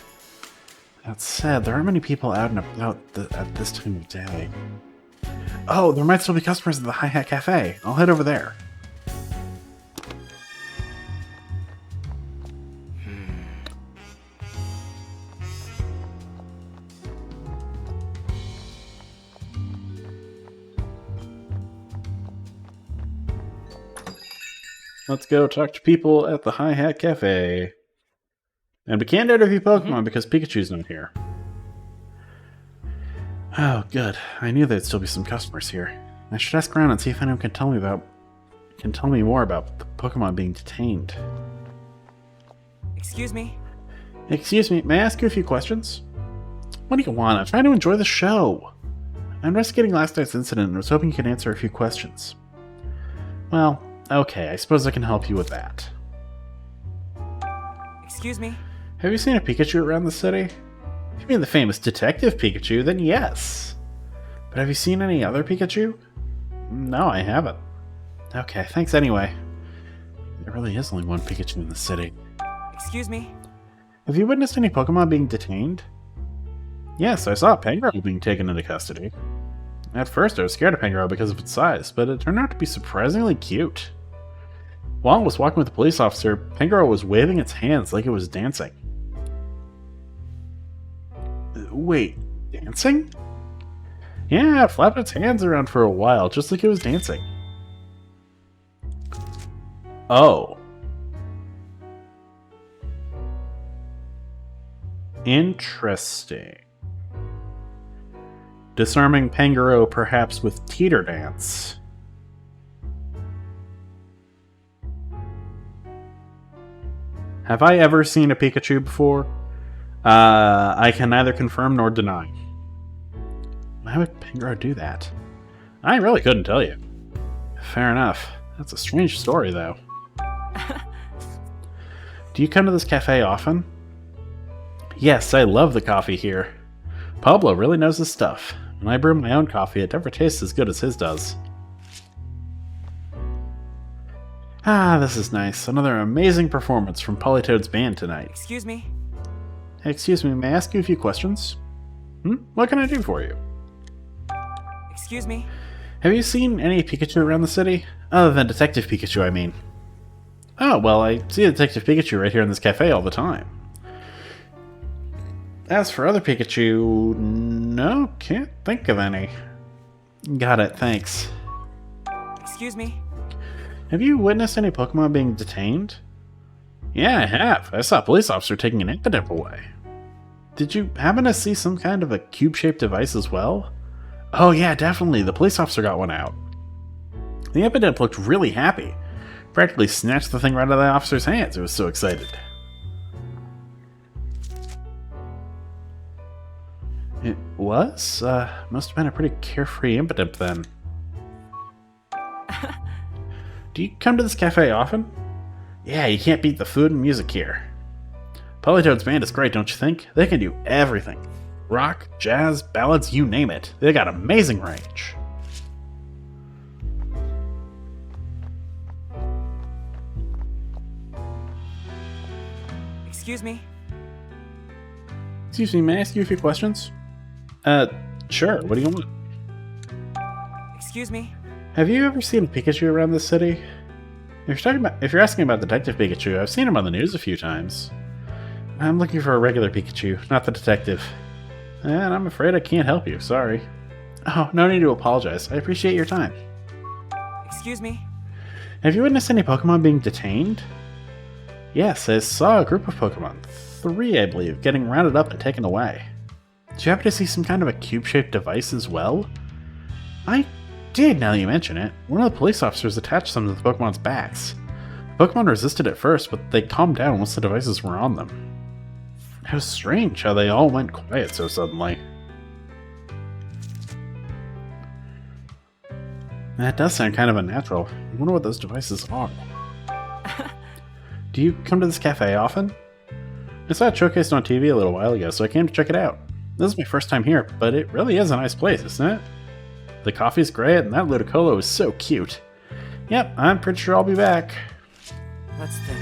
That said, there aren't many people out and about at this time of day. Oh, there might still be customers at the Hi Hat Cafe. I'll head over there. Let's go talk to people at the Hi Hat Cafe. And we can't interview Pokemon because Pikachu's not here. Oh, good. I knew there'd still be some customers here. I should ask around and see if anyone can tell me more about the Pokemon being detained. Excuse me? Excuse me, may I ask you a few questions? What do you want? I'm trying to enjoy the show. I'm investigating last night's incident and was hoping you could answer a few questions. Well, okay, I suppose I can help you with that. Excuse me? Have you seen a Pikachu around the city? If you mean the famous Detective Pikachu, then yes. But have you seen any other Pikachu? No, I haven't. Okay, thanks anyway. There really is only one Pikachu in the city. Excuse me? Have you witnessed any Pokemon being detained? Yes, I saw Pangoro being taken into custody. At first I was scared of Pangoro because of its size, but it turned out to be surprisingly cute. While I was walking with the police officer, Pangoro was waving its hands like it was dancing. Wait, dancing? Yeah, it flapped its hands around for a while, just like it was dancing. Oh. Interesting. Disarming Pangoro perhaps with teeter dance. Have I ever seen a Pikachu before? I can neither confirm nor deny. Why would Pangoro do that? I really couldn't tell you. Fair enough. That's a strange story, though. Do you come to this cafe often? Yes, I love the coffee here. Pablo really knows his stuff. When I brew my own coffee, it never tastes as good as his does. Ah, this is nice. Another amazing performance from Politoad's band tonight. Excuse me? Excuse me, may I ask you a few questions? What can I do for you? Excuse me? Have you seen any Pikachu around the city? Other than Detective Pikachu, I mean. Oh, well, I see Detective Pikachu right here in this cafe all the time. As for other Pikachu, no, can't think of any. Got it, thanks. Excuse me? Have you witnessed any Pokemon being detained? Yeah, I have. I saw a police officer taking an Impidimp away. Did you happen to see some kind of a cube-shaped device as well? Oh yeah, definitely. The police officer got one out. The Impidimp looked really happy. Practically snatched the thing right out of the officer's hands. It was so excited. It was? Must have been a pretty carefree Impidimp then. Do you come to this cafe often? Yeah, you can't beat the food and music here. Politoad's band is great, don't you think? They can do everything. Rock, jazz, ballads, you name it. They got amazing range. Excuse me? Excuse me, may I ask you a few questions? Sure, what do you want? Excuse me? Have you ever seen a Pikachu around this city? If you're asking about Detective Pikachu, I've seen him on the news a few times. I'm looking for a regular Pikachu, not the detective. And I'm afraid I can't help you, sorry. Oh, no need to apologize. I appreciate your time. Excuse me? Have you witnessed any Pokemon being detained? Yes, I saw a group of Pokemon, 3 I believe, getting rounded up and taken away. Did you happen to see some kind of a cube-shaped device as well? I did, now that you mention it. One of the police officers attached some to the Pokemon's backs. The Pokemon resisted at first, but they calmed down once the devices were on them. It was strange how they all went quiet so suddenly. That does sound kind of unnatural. I wonder what those devices are. Do you come to this cafe often? I saw it showcased on TV a little while ago, so I came to check it out. This is my first time here, but it really is a nice place, isn't it? The coffee's great, and that Ludicolo is so cute. Yep, I'm pretty sure I'll be back. Let's think.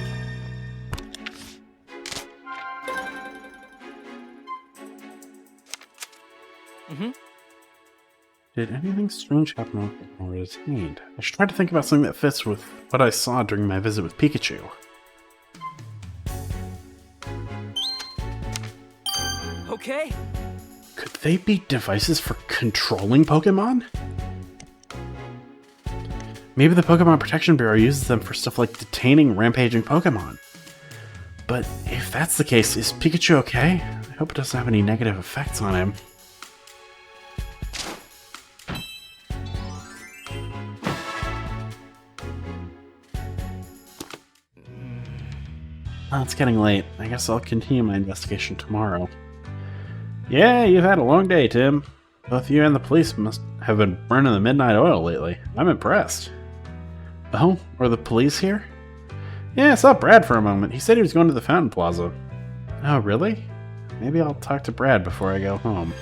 Did anything strange happen when people were detained? I should try to think about something that fits with what I saw during my visit with Pikachu. Okay. Could they be devices for controlling Pokemon? Maybe the Pokemon Protection Bureau uses them for stuff like detaining rampaging Pokemon. But if that's the case, is Pikachu okay? I hope it doesn't have any negative effects on him. Oh, it's getting late. I guess I'll continue my investigation tomorrow. Yeah, you've had a long day, Tim. Both you and the police must have been burning the midnight oil lately. I'm impressed. Oh, are the police here? Yeah, I saw Brad for a moment. He said he was going to the Fountain Plaza. Oh, really? Maybe I'll talk to Brad before I go home.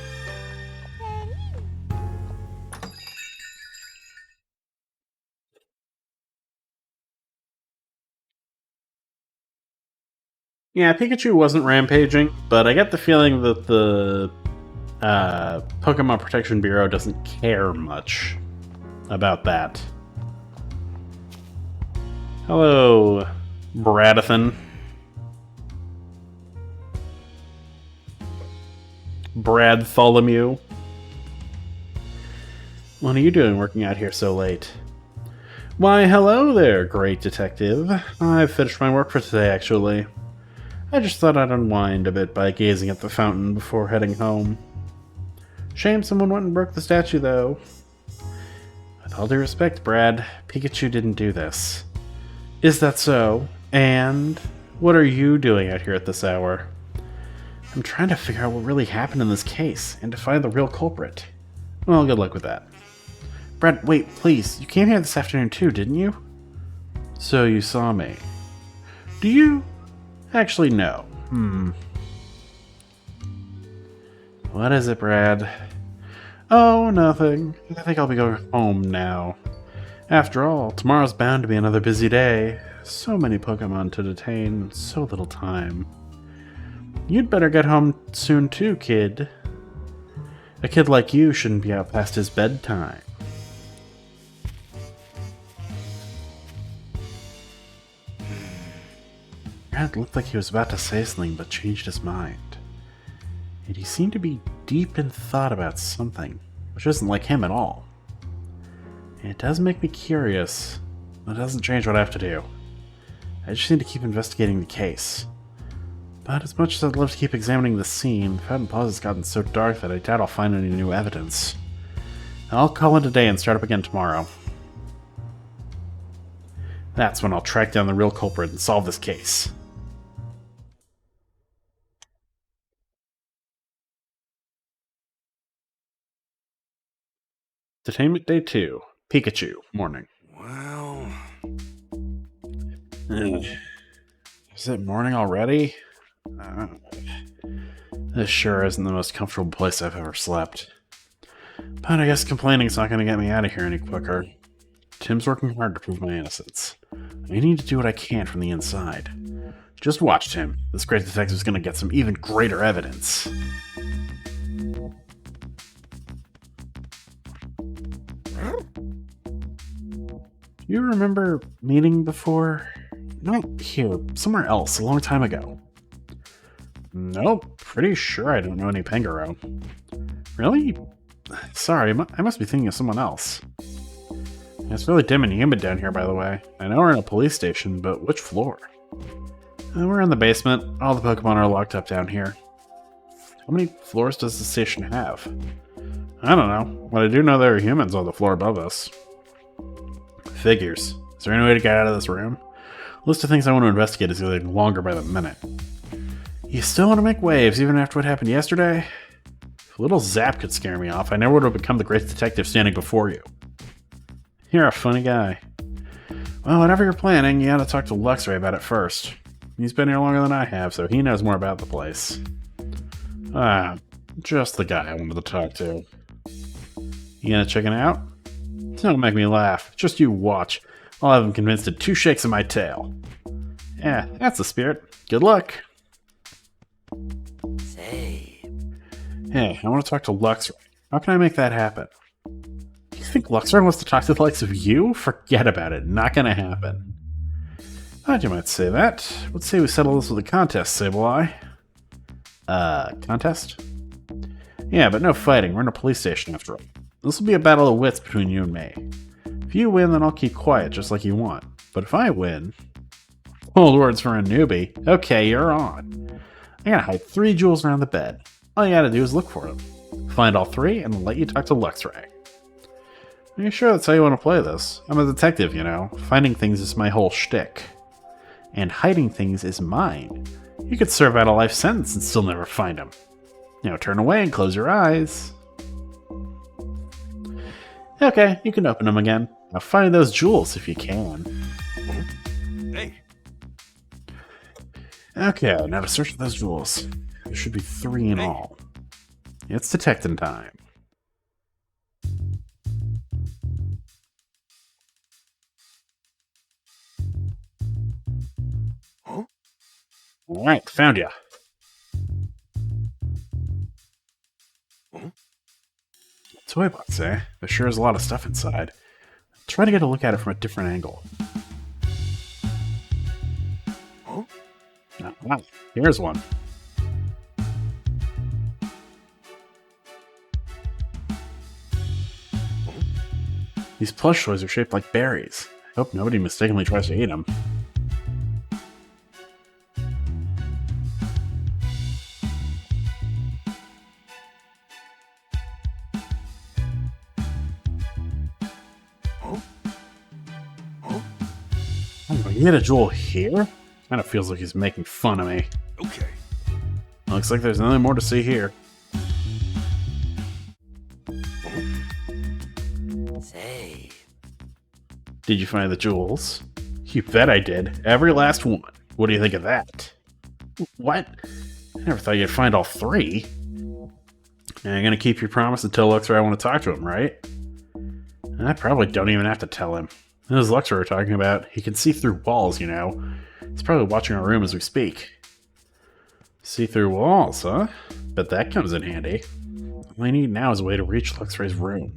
Yeah, Pikachu wasn't rampaging, but I get the feeling that the Pokemon Protection Bureau doesn't care much about that. Hello, Bradathan. Bradtholomew. What are you doing working out here so late? Why, hello there, great detective. I've finished my work for today, actually. I just thought I'd unwind a bit by gazing at the fountain before heading home. Shame someone went and broke the statue, though. With all due respect, Brad, Pikachu didn't do this. Is that so? And what are you doing out here at this hour? I'm trying to figure out what really happened in this case, and to find the real culprit. Well, good luck with that. Brad, wait, please. You came here this afternoon too, didn't you? So you saw me. Do you? Actually, no. What is it, Brad? Oh, nothing. I think I'll be going home now. After all, tomorrow's bound to be another busy day. So many Pokemon to detain, so little time. You'd better get home soon too, kid. A kid like you shouldn't be out past his bedtime. Brad looked like he was about to say something, but changed his mind. And he seemed to be deep in thought about something, which isn't like him at all. It does make me curious, but it doesn't change what I have to do. I just need to keep investigating the case. But as much as I'd love to keep examining the scene, the Fountain Plaza's gotten so dark that I doubt I'll find any new evidence. I'll call it a day and start up again tomorrow. That's when I'll track down the real culprit and solve this case. Entertainment Day 2. Pikachu. Morning. Well... Ugh. Is it morning already? This sure isn't the most comfortable place I've ever slept. But I guess complaining's not going to get me out of here any quicker. Tim's working hard to prove my innocence. I need to do what I can from the inside. Just watch, Tim. This great detective's going to get some even greater evidence. You remember meeting before? Not here, somewhere else, a long time ago. Nope, pretty sure I don't know any Pangoro. Really? Sorry, I must be thinking of someone else. It's really dim and humid down here, by the way. I know we're in a police station, but which floor? We're in the basement. All the Pokemon are locked up down here. How many floors does the station have? I don't know, but I do know there are humans on the floor above us. Figures. Is there any way to get out of this room? The list of things I want to investigate is getting longer by the minute. You still want to make waves even after what happened yesterday? If a little zap could scare me off, I never would have become the great detective standing before you. You're a funny guy. Well, whatever you're planning, you gotta talk to Luxray about it first. He's been here longer than I have, so he knows more about the place. Ah, just the guy I wanted to talk to. You gonna check it out? Don't make me laugh. Just you watch. I'll have him convinced in 2 shakes of my tail. Yeah, that's the spirit. Good luck. Say. Hey, I want to talk to Luxray. How can I make that happen? You think Luxray wants to talk to the likes of you? Forget about it. Not gonna happen. Thought you might say that. Let's say we settle this with a contest, Sableye. Contest? Yeah, but no fighting. We're in a police station after all. This will be a battle of wits between you and me. If you win, then I'll keep quiet, just like you want. But if I win... Old words for a newbie. Okay, you're on. I gotta hide 3 jewels around the bed. All you gotta do is look for them. Find all 3, and I'll let you talk to Luxray. Are you sure that's how you want to play this? I'm a detective, you know. Finding things is my whole shtick. and hiding things is mine. You could serve out a life sentence and still never find him. Now turn away and close your eyes. Okay, you can open them again. Now find those jewels if you can. Hey, Okay, now to search for those jewels. There should be 3 in all. It's detecting time. Huh? Alright, found ya. Huh? Toy box, eh? There sure is a lot of stuff inside. Try to get a look at it from a different angle. Huh? Ah, here's one. These plush toys are shaped like berries. I hope nobody mistakenly tries to eat them. Huh? Huh? Oh, you hit a jewel here? Kinda feels like he's making fun of me. Okay. Looks like there's nothing more to see here. Say. Did you find the jewels? You bet I did. Every last one. What do you think of that? What? I never thought you'd find all 3. And you're gonna keep your promise and tell Luxray I want to talk to him, right? I probably don't even have to tell him. This Luxray we're talking about, he can see through walls, you know. He's probably watching our room as we speak. See through walls, huh? Bet that comes in handy. All I need now is a way to reach Luxray's room.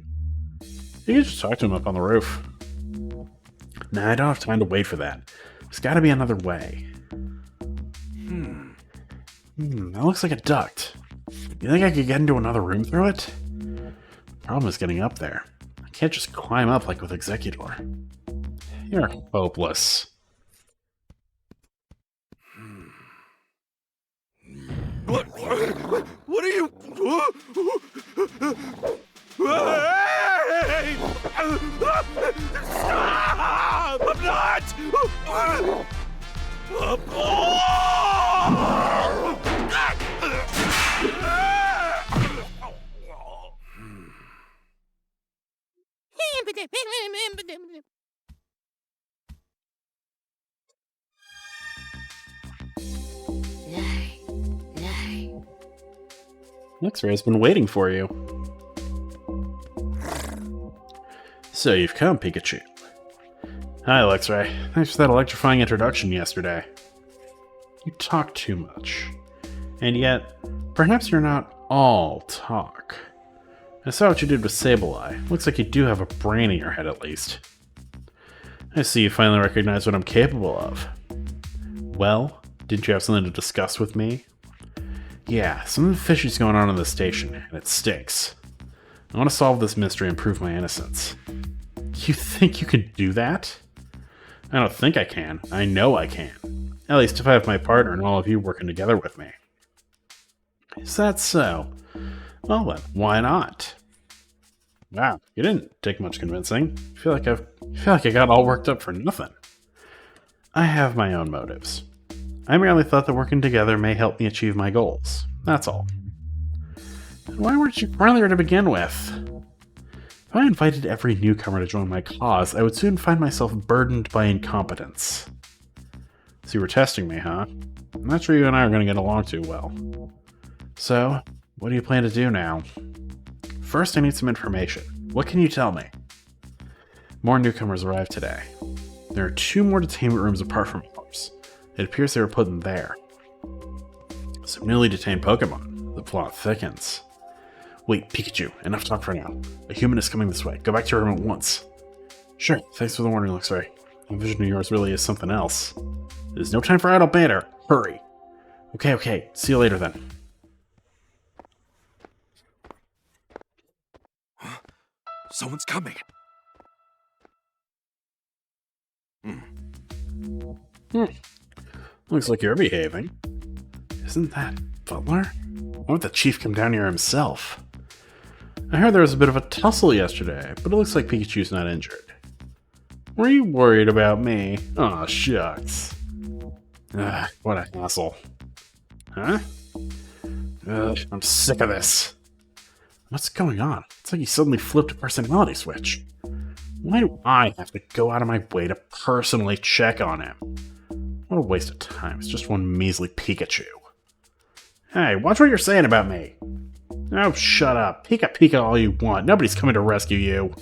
You can just talk to him up on the roof. Nah, I don't have time to wait for that. There's gotta be another way. That looks like a duct. You think I could get into another room through it? Problem is getting up there. I can't just climb up like with Executor. You're hopeless. What are you? Hey! Stop! I'm not! Luxray's been waiting for you. So you've come, Pikachu. Hi, Luxray. Thanks for that electrifying introduction yesterday. You talk too much. And yet, perhaps you're not all talk. I saw what you did with Sableye. Looks like you do have a brain in your head, at least. I see you finally recognize what I'm capable of. Well, didn't you have something to discuss with me? Yeah, something fishy's going on in the station, and it stinks. I want to solve this mystery and prove my innocence. You think you can do that? I don't think I can. I know I can. At least if I have my partner and all of you working together with me. Is that so? Well then, why not? Wow, you didn't take much convincing. I feel like I got all worked up for nothing. I have my own motives. I merely thought that working together may help me achieve my goals. That's all. Then why weren't you earlier to begin with? If I invited every newcomer to join my cause, I would soon find myself burdened by incompetence. So you were testing me, huh? I'm not sure you and I are going to get along too well. So, what do you plan to do now? First, I need some information. What can you tell me? More newcomers arrived today. There are 2 more detainment rooms apart from ours. It appears they were put in there. Some newly detained Pokemon. The plot thickens. Wait, Pikachu, enough talk for now. A human is coming this way. Go back to your room at once. Sure, thanks for the warning, Luxray. That vision of yours really is something else. There's no time for idle banter. Hurry. Okay, see you later then. Someone's coming. Looks like you're behaving. Isn't that Butler? Why would the chief come down here himself? I heard there was a bit of a tussle yesterday, but it looks like Pikachu's not injured. Were you worried about me? Aw, shucks. Ugh, what a hassle. Huh? Ugh, I'm sick of this. What's going on? It's like he suddenly flipped a personality switch. Why do I have to go out of my way to personally check on him? What a waste of time. It's just one measly Pikachu. Hey, watch what you're saying about me. Oh, shut up. Pika Pika all you want. Nobody's coming to rescue you.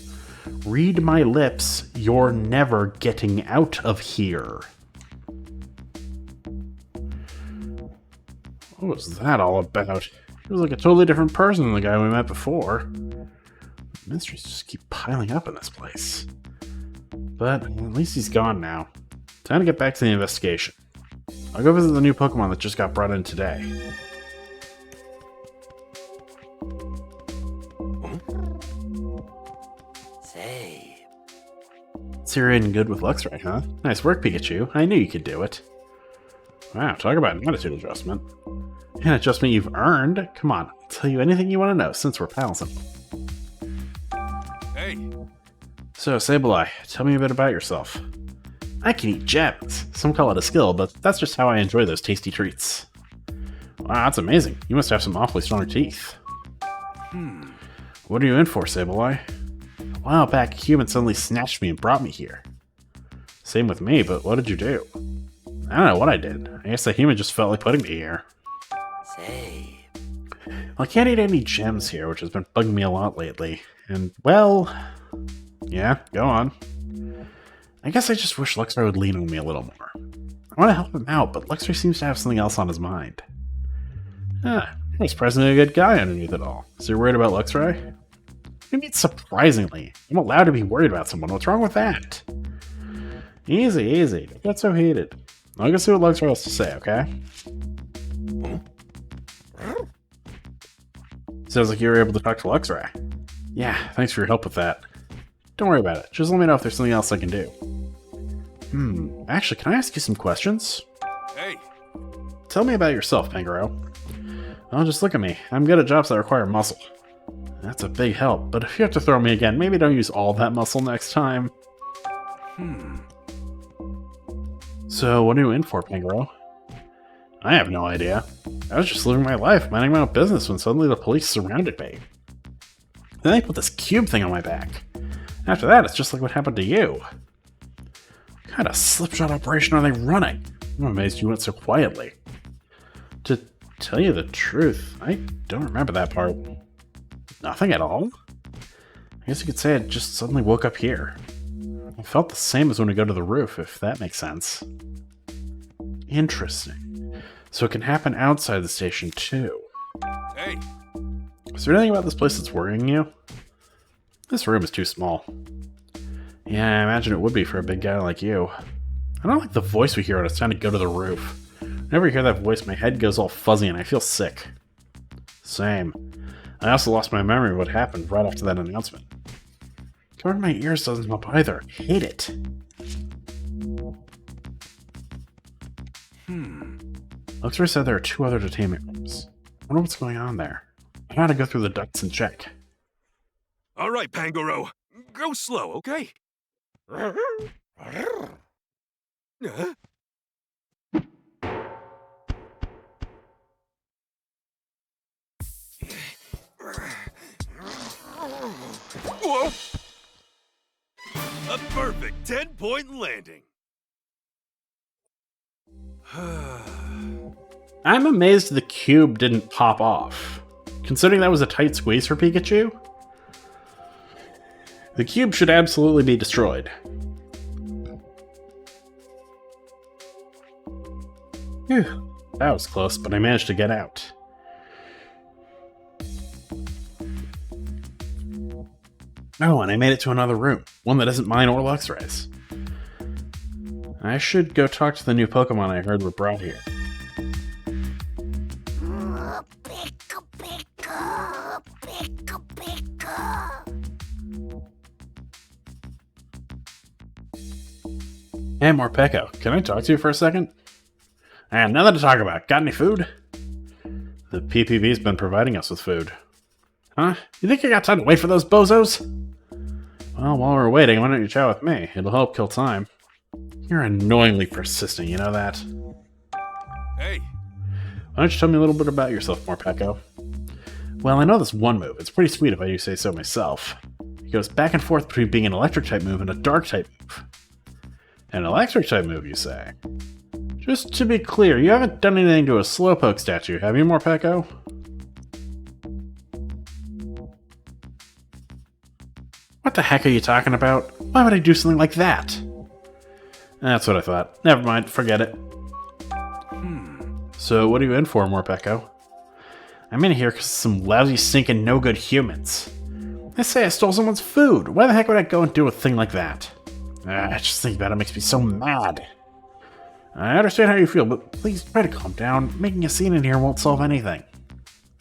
Read my lips. You're never getting out of here. What was that all about? He was like a totally different person than the guy we met before. Mysteries just keep piling up in this place. But at least he's gone now. Time to get back to the investigation. I'll go visit the new Pokemon that just got brought in today. Say. So you're in good with Luxray, huh? Nice work, Pikachu. I knew you could do it. Wow, talk about an attitude adjustment. An adjustment you've earned? Come on, I'll tell you anything you want to know since we're pals. Hey, So, Sableye, tell me a bit about yourself. I can eat gems. Some call it a skill, but that's just how I enjoy those tasty treats. Wow, that's amazing. You must have some awfully strong teeth. What are you in for, Sableye? A while back, a human suddenly snatched me and brought me here. Same with me, but what did you do? I don't know what I did. I guess the human just felt like putting me here. Say. Well, I can't eat any gems here, which has been bugging me a lot lately. And, well... Yeah, go on. I guess I just wish Luxray would lean on me a little more. I want to help him out, but Luxray seems to have something else on his mind. He's surprisingly a good guy underneath it all. So you're worried about Luxray? What do you mean surprisingly? I'm allowed to be worried about someone. What's wrong with that? Easy, easy. Don't get so heated. I'll go see what Luxray has to say, okay? Sounds like you were able to talk to Luxray. Yeah, thanks for your help with that. Don't worry about it. Just let me know if there's something else I can do. Actually, can I ask you some questions? hey, Tell me about yourself, Pangoro. Oh, just look at me. I'm good at jobs that require muscle. That's a big help, but if you have to throw me again, maybe don't use all that muscle next time. So, what are you in for, Pangoro? I have no idea. I was just living my life, minding my own business when suddenly the police surrounded me. Then they put this cube thing on my back. After that, it's just like what happened to you. What kind of slipshod operation are they running? I'm amazed you went so quietly. To tell you the truth, I don't remember that part. Nothing at all? I guess you could say I just suddenly woke up here. I felt the same as when we go to the roof, if that makes sense. Interesting. So it can happen outside the station, too. hey. Is there anything about this place that's worrying you? This room is too small. Yeah, I imagine it would be for a big guy like you. I don't like the voice we hear when it's time to go to the roof. Whenever I hear that voice, my head goes all fuzzy and I feel sick. Same. I also lost my memory of what happened right after that announcement. Covering my ears doesn't help either. I hate it. Luxray said there are 2 other detainment rooms. I wonder what's going on there. I gotta go through the ducts and check. All right, Pangoro. Go slow, okay? Whoa! A perfect 10-point landing. I'm amazed the cube didn't pop off. Considering that was a tight squeeze for Pikachu, the cube should absolutely be destroyed. Phew, that was close, but I managed to get out. Oh, and I made it to another room. One that isn't mine or Luxray's. I should go talk to the new Pokemon I heard were brought here. Pika, pika, pika, pika. Hey, Morpeko, can I talk to you for a second? I have nothing to talk about. Got any food? The PPV's been providing us with food. Huh? You think I got time to wait for those bozos? Well, while we're waiting, why don't you chat with me? It'll help kill time. You're annoyingly persistent, you know that? Why don't you tell me a little bit about yourself, Morpeko? Well, I know this one move. It's pretty sweet if I do say so myself. It goes back and forth between being an electric-type move and a dark-type move. An electric-type move, you say? Just to be clear, you haven't done anything to a Slowpoke statue, have you, Morpeko? What the heck are you talking about? Why would I do something like that? That's what I thought. Never mind, forget it. So, what are you in for, Morpeko? I'm in here because of some lousy, stinking, no-good humans. They say I stole someone's food. Why the heck would I go and do a thing like that? Just thinking about it makes me so mad. I understand how you feel, but please try to calm down. Making a scene in here won't solve anything.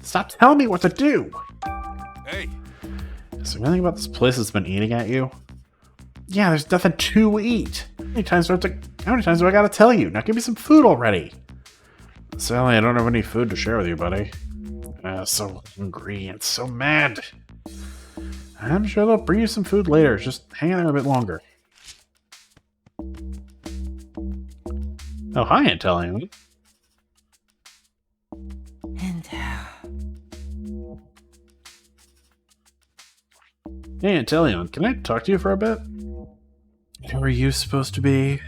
Stop telling me what to do! Hey, Is there anything about this place that's been eating at you? Yeah, there's nothing to eat. How many times do I gotta tell you? Now give me some food already. Sally, I don't have any food to share with you, buddy. So hungry and so mad. I'm sure they'll bring you some food later. Just hang in there a bit longer. Oh, hi, Intellion. Hey, Intellion, can I talk to you for a bit? Who are you supposed to be?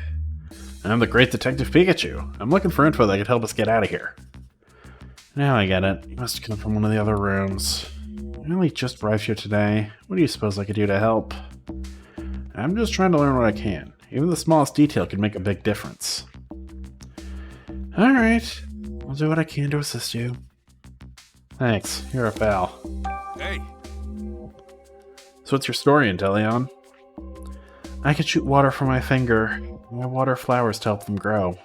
I'm the great Detective Pikachu. I'm looking for info that could help us get out of here. Now I get it. You must have come from one of the other rooms. I only just arrived here today. What do you suppose I could do to help? I'm just trying to learn what I can. Even the smallest detail could make a big difference. Alright. I'll do what I can to assist you. Thanks. You're a pal. hey, So what's your story, Intellion? I can shoot water from my finger. I water flowers to help them grow.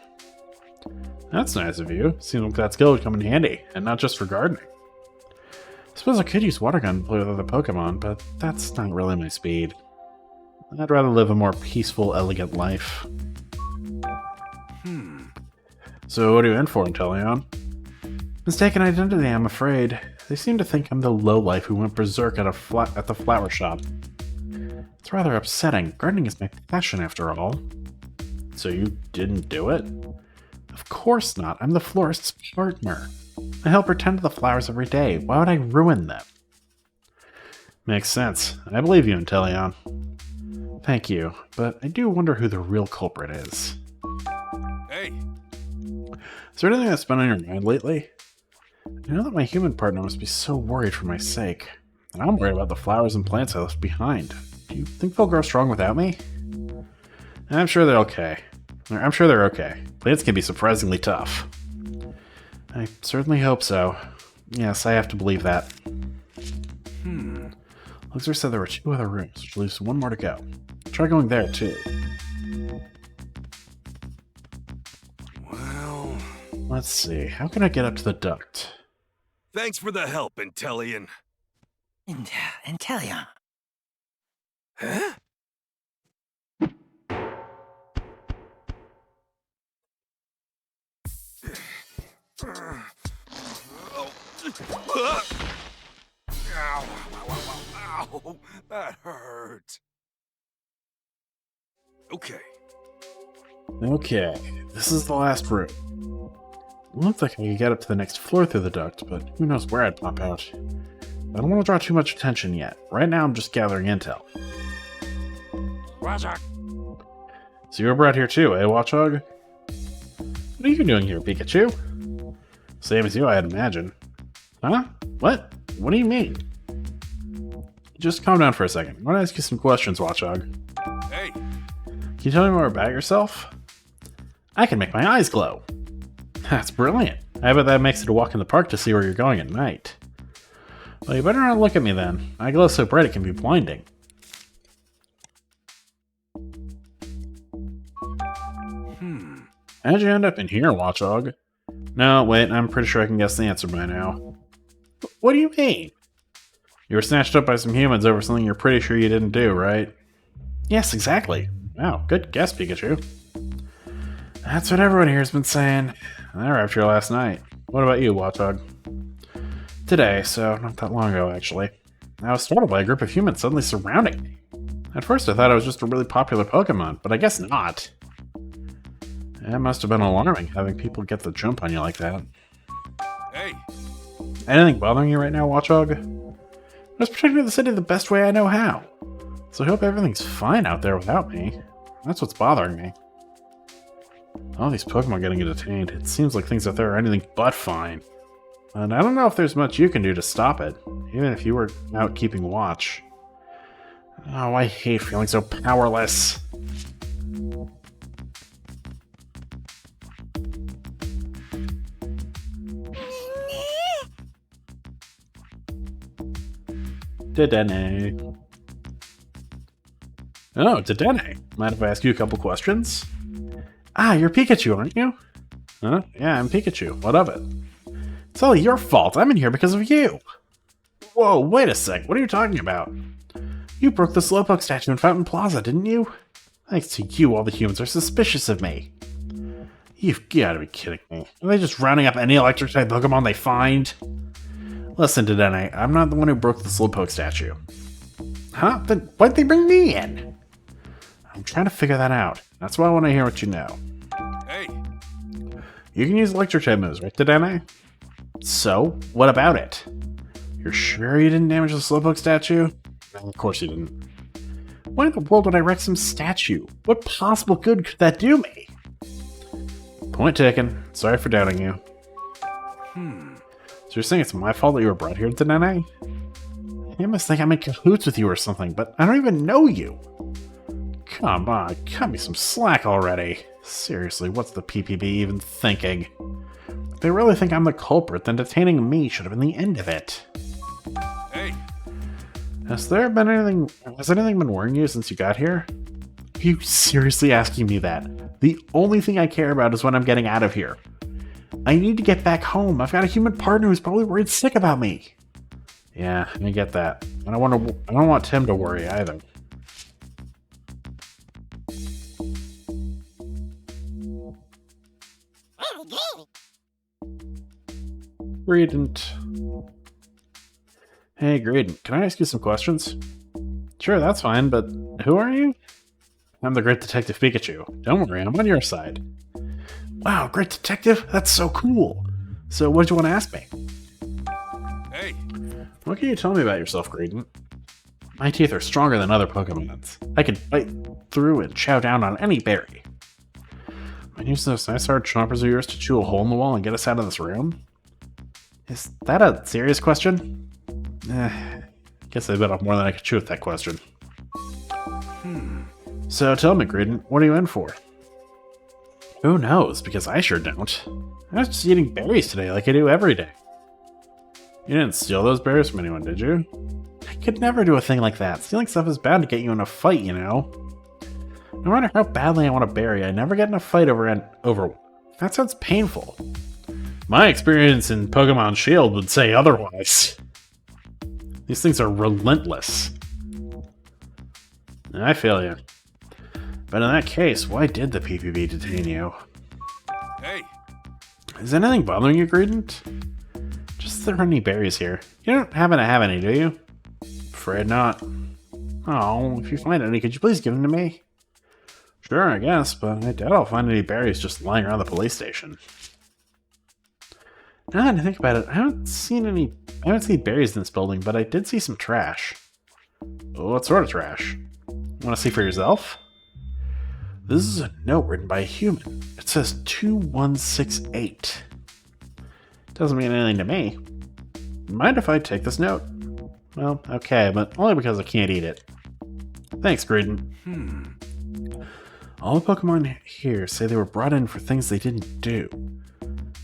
That's nice of you. Seems like that skill would come in handy, and not just for gardening. I suppose I could use water gun to play with other Pokemon, but that's not really my speed. I'd rather live a more peaceful, elegant life. So what are you in for, Intellion? Mistaken identity, I'm afraid. They seem to think I'm the lowlife who went berserk at the flower shop. It's rather upsetting. Gardening is my passion, after all. So you didn't do it? Of course not. I'm the florist's partner. I help her tend to the flowers every day. Why would I ruin them? Makes sense. I believe you, Intellion. Thank you, but I do wonder who the real culprit is. hey. Is there anything that's been on your mind lately? I know that my human partner must be so worried for my sake. And I'm worried about the flowers and plants I left behind. Do you think they'll grow strong without me? I'm sure they're okay. Plants can be surprisingly tough. I certainly hope so. Yes, I have to believe that. Luxor said there were 2 other rooms, which leaves 1 more to go. Try going there, too. Well, Let's see, how can I get up to the duct? thanks for the help, Intellion. Intellion. Huh? Ow, ow, ow, ow, that hurt. Okay. Okay, this is the last room. Looks like I can get up to the next floor through the duct, but who knows where I'd pop out. I don't want to draw too much attention yet. Right now I'm just gathering intel. Roger. So you were brought here too, eh, Watchog? What are you doing here, Pikachu? Same as you, I'd imagine. Huh? What? What do you mean? Just calm down for a second. I want to ask you some questions, Watchog. Hey, Can you tell me more about yourself? I can make my eyes glow. That's brilliant. I bet that makes it a walk in the park to see where you're going at night. Well, you better not look at me then. I glow so bright it can be blinding. How'd you end up in here, Watchog? No, wait, I'm pretty sure I can guess the answer by now. What do you mean? You were snatched up by some humans over something you're pretty sure you didn't do, right? Yes, exactly. Wow, good guess, Pikachu. That's what everyone here has been saying. I arrived here last night. What about you, Watchog? Today, so not that long ago, actually. I was startled by a group of humans suddenly surrounding me. At first I thought it was just a really popular Pokemon, but I guess not. It must have been alarming having people get the jump on you like that. Anything bothering you right now, Watchdog? I'm just protecting the city the best way I know how. So I hope everything's fine out there without me. That's what's bothering me. All these Pokemon getting detained. It seems like things out there are anything but fine. And I don't know if there's much you can do to stop it, even if you were out keeping watch. Oh, I hate feeling so powerless. Dedenne. Oh, Dedenne. Mind if I ask you a couple questions? Ah, you're Pikachu, aren't you? Huh? Yeah, I'm Pikachu. What of it? It's all your fault. I'm in here because of you. Whoa, wait a sec. What are you talking about? You broke the Slowpoke statue in Fountain Plaza, didn't you? Thanks to you, all the humans are suspicious of me. You've gotta be kidding me. Are they just rounding up any electric-type Pokemon they find? Listen, Dedenne, I'm not the one who broke the Slowpoke statue. Huh? Then why'd they bring me in? I'm trying to figure that out. That's why I want to hear what you know. Hey! You can use electric-type moves, right, Dedenne? So, what about it? You're sure you didn't damage the Slowpoke statue? No, of course you didn't. Why in the world would I wreck some statue? What possible good could that do me? Point taken. Sorry for doubting you. So you're saying it's my fault that you were brought here, Dedenne? You must think I'm in cahoots with you or something, but I don't even know you. Come on, cut me some slack already. Seriously, what's the PPB even thinking? If they really think I'm the culprit, then detaining me should have been the end of it. Hey! Has anything been worrying you since you got here? Are you seriously asking me that? The only thing I care about is when I'm getting out of here. I need to get back home. I've got a human partner who's probably worried sick about me. Yeah, I get that. I don't want Tim to worry either. Gradient. Hey, Gradient, can I ask you some questions? Sure, that's fine, but who are you? I'm the Great Detective Pikachu. Don't worry, I'm on your side. Wow, Great Detective? That's so cool. So what do you want to ask me? Hey! What can you tell me about yourself, Gradient? My teeth are stronger than other Pokemon's. I can bite through and chow down on any berry. I use those nice hard chompers of yours to chew a hole in the wall and get us out of this room? Is that a serious question? Guess I bit off more than I could chew with that question. So tell me, Gradient, what are you in for? Who knows, because I sure don't. I was just eating berries today like I do every day. You didn't steal those berries from anyone, did you? I could never do a thing like that. Stealing stuff is bound to get you in a fight, you know? No matter how badly I want a berry, I never get in a fight over. That sounds painful. My experience in Pokemon Shield would say otherwise. These things are relentless. I feel you. But in that case, why did the PPB detain you? Hey! Is anything bothering you, Gradient? Just there aren't any berries here. You don't happen to have any, do you? Afraid not. Oh, if you find any, could you please give them to me? Sure, I guess, but I doubt I'll find any berries just lying around the police station. Now that I think about it, I haven't seen berries in this building, but I did see some trash. What sort of trash? Want to see for yourself? This is a note written by a human. It says 2168. Doesn't mean anything to me. Mind if I take this note? Well, okay, but only because I can't eat it. Thanks, Gradient. All the Pokemon here say they were brought in for things they didn't do.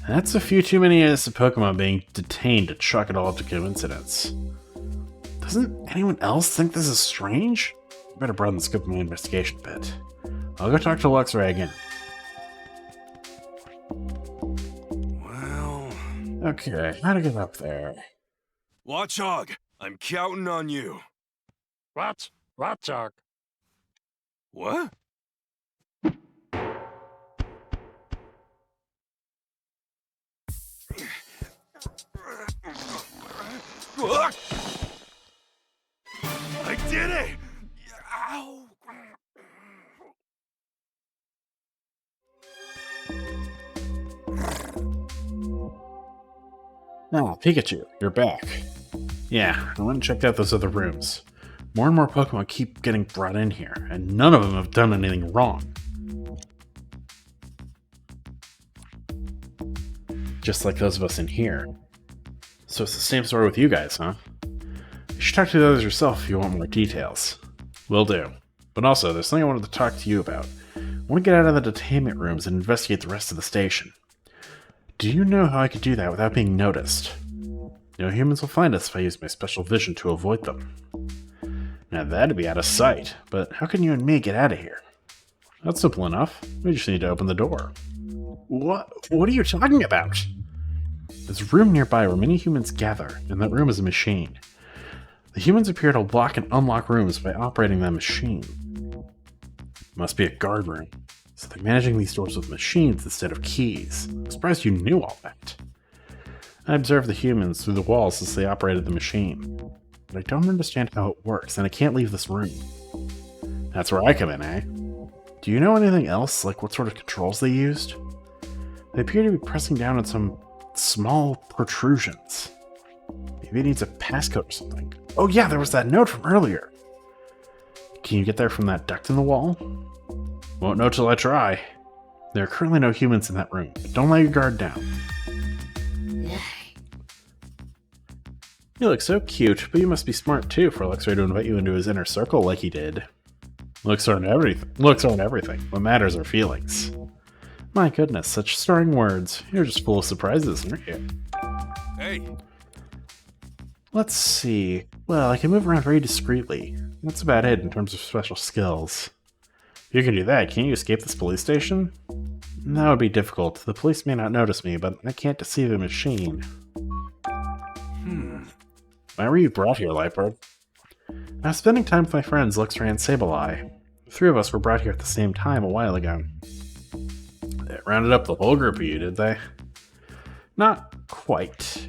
That's a few too many innocent Pokemon being detained to chalk it all up to coincidence. Doesn't anyone else think this is strange? I better broaden the scope of my investigation a bit. I'll go talk to Luxray again. Well... Okay, how to get up there? Watchog, I'm counting on you. What? Watchog? What? I did it! Ow! Oh, Pikachu, you're back. Yeah, I went and checked out those other rooms. More and more Pokemon keep getting brought in here, and none of them have done anything wrong. Just like those of us in here. So it's the same story with you guys, huh? You should talk to the others yourself if you want more details. Will do. But also, there's something I wanted to talk to you about. I want to get out of the detainment rooms and investigate the rest of the station. Do you know how I could do that without being noticed? No humans will find us if I use my special vision to avoid them. Now that'd be out of sight, but how can you and me get out of here? That's simple enough. We just need to open the door. What are you talking about? There's a room nearby where many humans gather, and that room is a machine. The humans appear to lock and unlock rooms by operating that machine. It must be a guard room, so they're managing these doors with machines instead of keys. I'm surprised you knew all that. I observed the humans through the walls as they operated the machine, but I don't understand how it works, and I can't leave this room. That's where I come in, eh? Do you know anything else, like what sort of controls they used? They appear to be pressing down on some small protrusions. Maybe it needs a passcode or something. Oh yeah, there was that note from earlier. Can you get there from that duct in the wall? Won't know till I try. There are currently no humans in that room, but don't let your guard down. You look so cute, but you must be smart too for Luxray to invite you into his inner circle like he did. Looks aren't everything. What matters are feelings. My goodness, such stirring words. You're just full of surprises, aren't you? Hey! Let's see. Well, I can move around very discreetly. That's about it in terms of special skills. If you can do that, can't you escape this police station? That would be difficult. The police may not notice me, but I can't deceive a machine. Why were you brought here, Lightbird? I was spending time with my friends Luxray and Sableye. The three of us were brought here at the same time a while ago. They rounded up the whole group of you, did they? Not quite.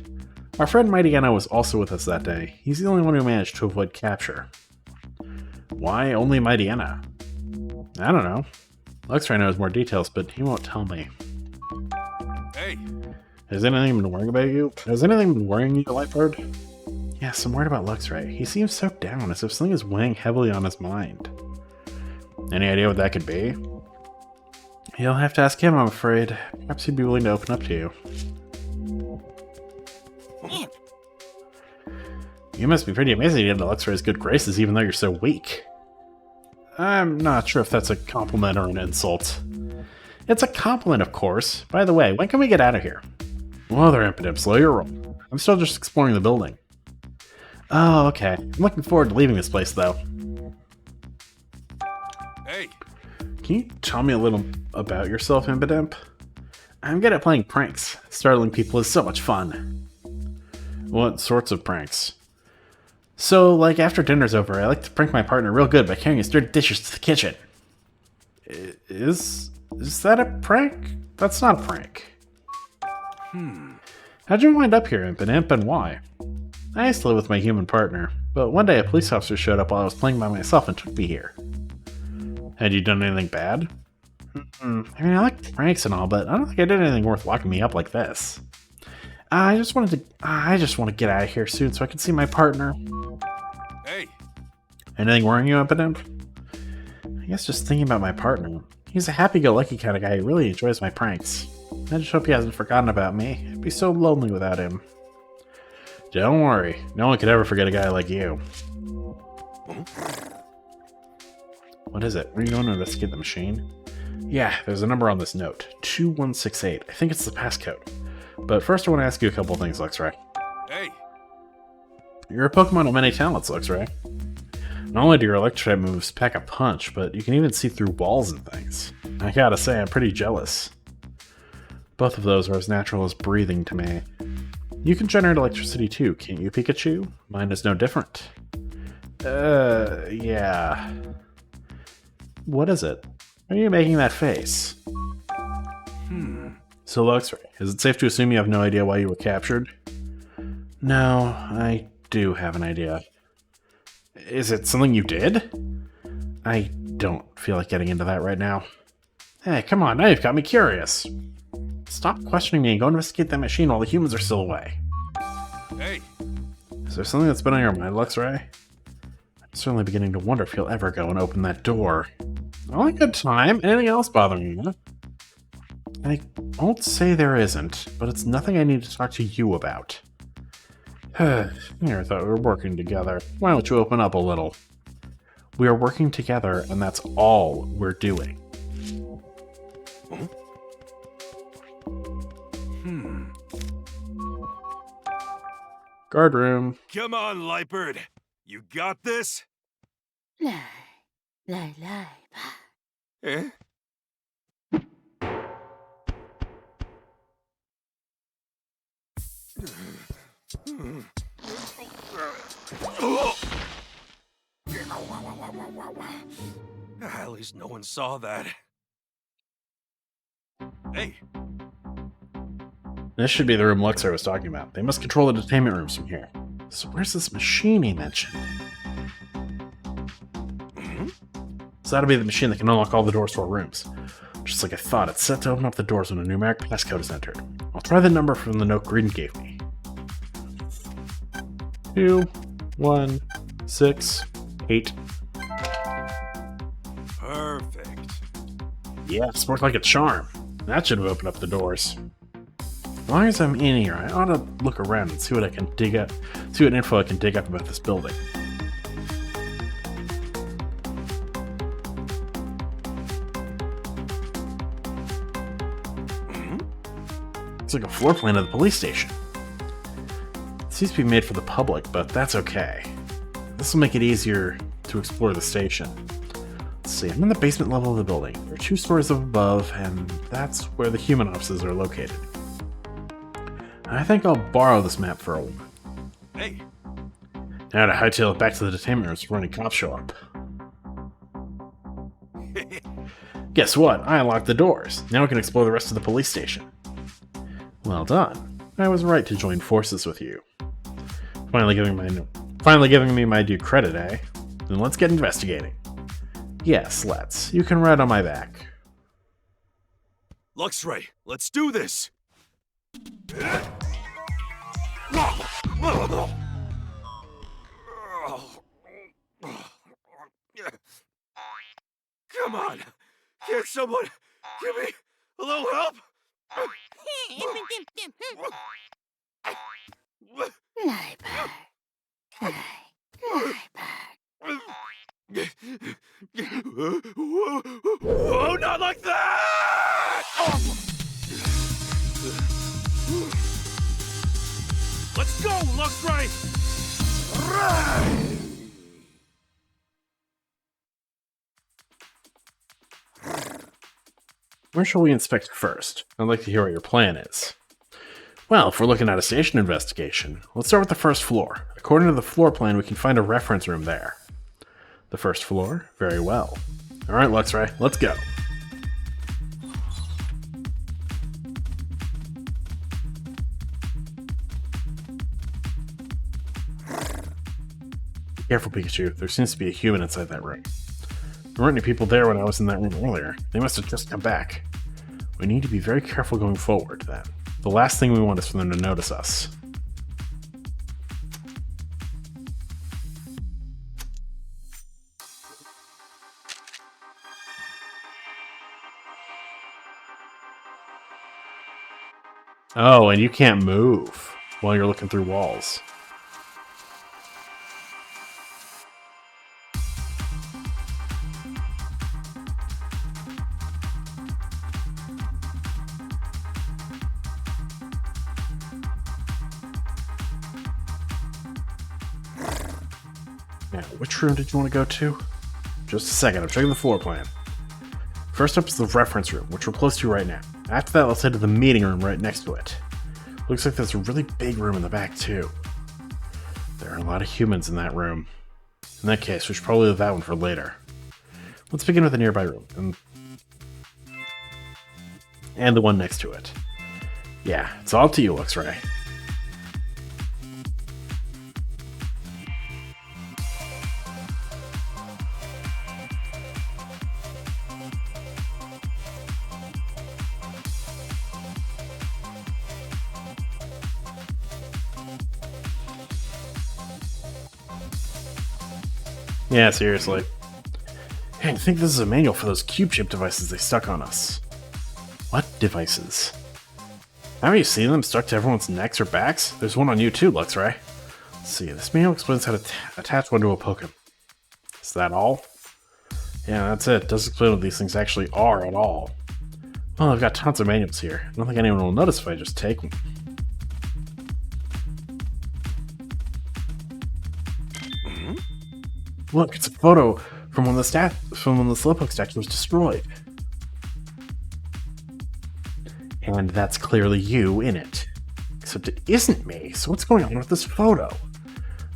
Our friend Mightyena was also with us that day. He's the only one who managed to avoid capture. Why only Mightyena? I don't know. Luxray knows more details, but he won't tell me. Hey! Has anything been worrying about you? Has anything been worrying you, Lightbird? Yes, I'm worried about Luxray. He seems so down, as if something is weighing heavily on his mind. Any idea what that could be? You'll have to ask him, I'm afraid. Perhaps he'd be willing to open up to you. You must be pretty amazing to get into Luxray's good graces even though you're so weak. I'm not sure if that's a compliment or an insult. It's a compliment, of course. By the way, when can we get out of here? Well, there, Impidimp, slow your roll. I'm still just exploring the building. Oh, okay. I'm looking forward to leaving this place, though. Hey! Can you tell me a little about yourself, Impidimp? I'm good at playing pranks. Startling people is so much fun. What sorts of pranks? So, like, after dinner's over, I like to prank my partner real good by carrying his dirty dishes to the kitchen. Is that a prank? That's not a prank. How'd you wind up here, Impidimp, and why? I used to live with my human partner, but one day a police officer showed up while I was playing by myself and took me here. Had you done anything bad? I mean, I like pranks and all, but I don't think I did anything worth locking me up like this. I just want to get out of here soon so I can see my partner. Hey! Anything worrying you, Impidimp? I guess just thinking about my partner. He's a happy-go-lucky kind of guy who really enjoys my pranks. I just hope he hasn't forgotten about me. I'd be so lonely without him. Don't worry, no one could ever forget a guy like you. What is it? Are you going to investigate the machine? Yeah, there's a number on this note. 2168. I think it's the passcode. But first I want to ask you a couple things, Luxray. Hey! You're a Pokemon of many talents, Luxray. Not only do your electric moves pack a punch, but you can even see through walls and things. I gotta say, I'm pretty jealous. Both of those are as natural as breathing to me. You can generate electricity too, can't you, Pikachu? Mine is no different. Yeah. What is it? Why are you making that face? So, Luxray, is it safe to assume you have no idea why you were captured? No, I do have an idea. Is it something you did? I don't feel like getting into that right now. Hey, come on, now you've got me curious. Stop questioning me and go investigate that machine while the humans are still away. Hey, Is there something that's been on your mind, Luxray? I'm certainly beginning to wonder if you'll ever go and open that door. All a good time. Anything else bothering you? I won't say there isn't, but it's nothing I need to talk to you about. Here, I thought we were working together. Why don't you open up a little? We are working together, and that's all we're doing. Guard room. come on, Lightbird. You got this? Eh? At least no one saw that. Hey, This should be the room Luxray was talking about. They must control the detainment rooms from here. So where's this machine he mentioned? So that'll be the machine that can unlock all the doors to our rooms. Just like I thought, it's set to open up the doors when a numeric passcode is entered. I'll try the number from the note Green gave me. 2, 1, 6, 8. perfect. Yeah, it's more like a charm. That should have opened up the doors. As long as I'm in here, I ought to look around and see what I can dig up, see what info I can dig up about this building. It's like a floor plan of the police station. It seems to be made for the public, but that's okay. This will make it easier to explore the station. Let's see, I'm in the basement level of the building. There are 2 stories up above, and that's where the human offices are located. I think I'll borrow this map for a while. Hey, Now to hightail it back to the detainment rooms before any cops show up. Guess what? I unlocked the doors. Now we can explore the rest of the police station. Well done. I was right to join forces with you. Finally giving me my due credit, eh? Then let's get investigating. Yes, let's. You can ride on my back. Luxray, let's do this. Come on! Can someone give me a little help? Oh, not like that! Let's go, Luxray! Where shall we inspect first? I'd like to hear what your plan is. Well, if we're looking at a station investigation, let's start with the first floor. According to the floor plan, we can find a reference room there. The first floor? Very well. Alright, Luxray, let's go. Careful, Pikachu. There seems to be a human inside that room. There weren't any people there when I was in that room earlier. They must have just come back. We need to be very careful going forward, then. The last thing we want is for them to notice us. Oh, and you can't move while you're looking through walls. Now, which room did you want to go to? Just a second, I'm checking the floor plan. First up is the reference room, which we're close to right now. After that, let's head to the meeting room right next to it. Looks like there's a really big room in the back, too. There are a lot of humans in that room. In that case, we should probably leave that one for later. Let's begin with the nearby room. And the one next to it. Yeah, it's all up to you, Luxray. Yeah, seriously. Hey, I think this is a manual for those cube-shaped devices they stuck on us. What devices? Haven't you seen them stuck to everyone's necks or backs? There's one on you too, Lux, right? Let's see, this manual explains how to attach one to a Pokemon. Is that all? Yeah, that's it. Doesn't explain what these things actually are at all. Well, I've got tons of manuals here. I don't think anyone will notice if I just take one. Look, it's a photo from when the Slowpoke statue was destroyed. And that's clearly you in it. Except it isn't me, so what's going on with this photo?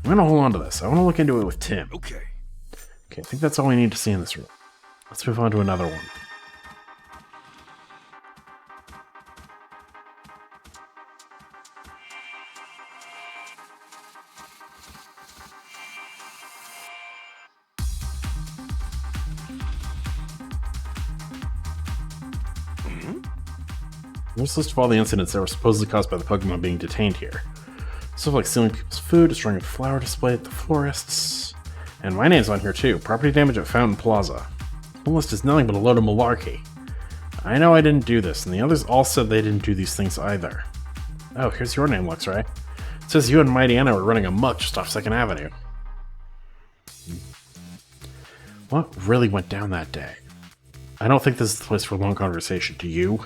I'm gonna hold on to this. I want to look into it with Tim. Okay. Okay, I think that's all we need to see in this room. Let's move on to another one. Here's a list of all the incidents that were supposedly caused by the Pokemon being detained here. Stuff like stealing people's food, destroying a flower display at the florists, and my name's on here too. Property damage at Fountain Plaza. The list is nothing but a load of malarkey. I know I didn't do this, and the others all said they didn't do these things either. Oh, here's your name, Lux, right? It says you and Mighty Anna were running amok just off 2nd Avenue. What really went down that day? I don't think this is the place for a long conversation. Do you?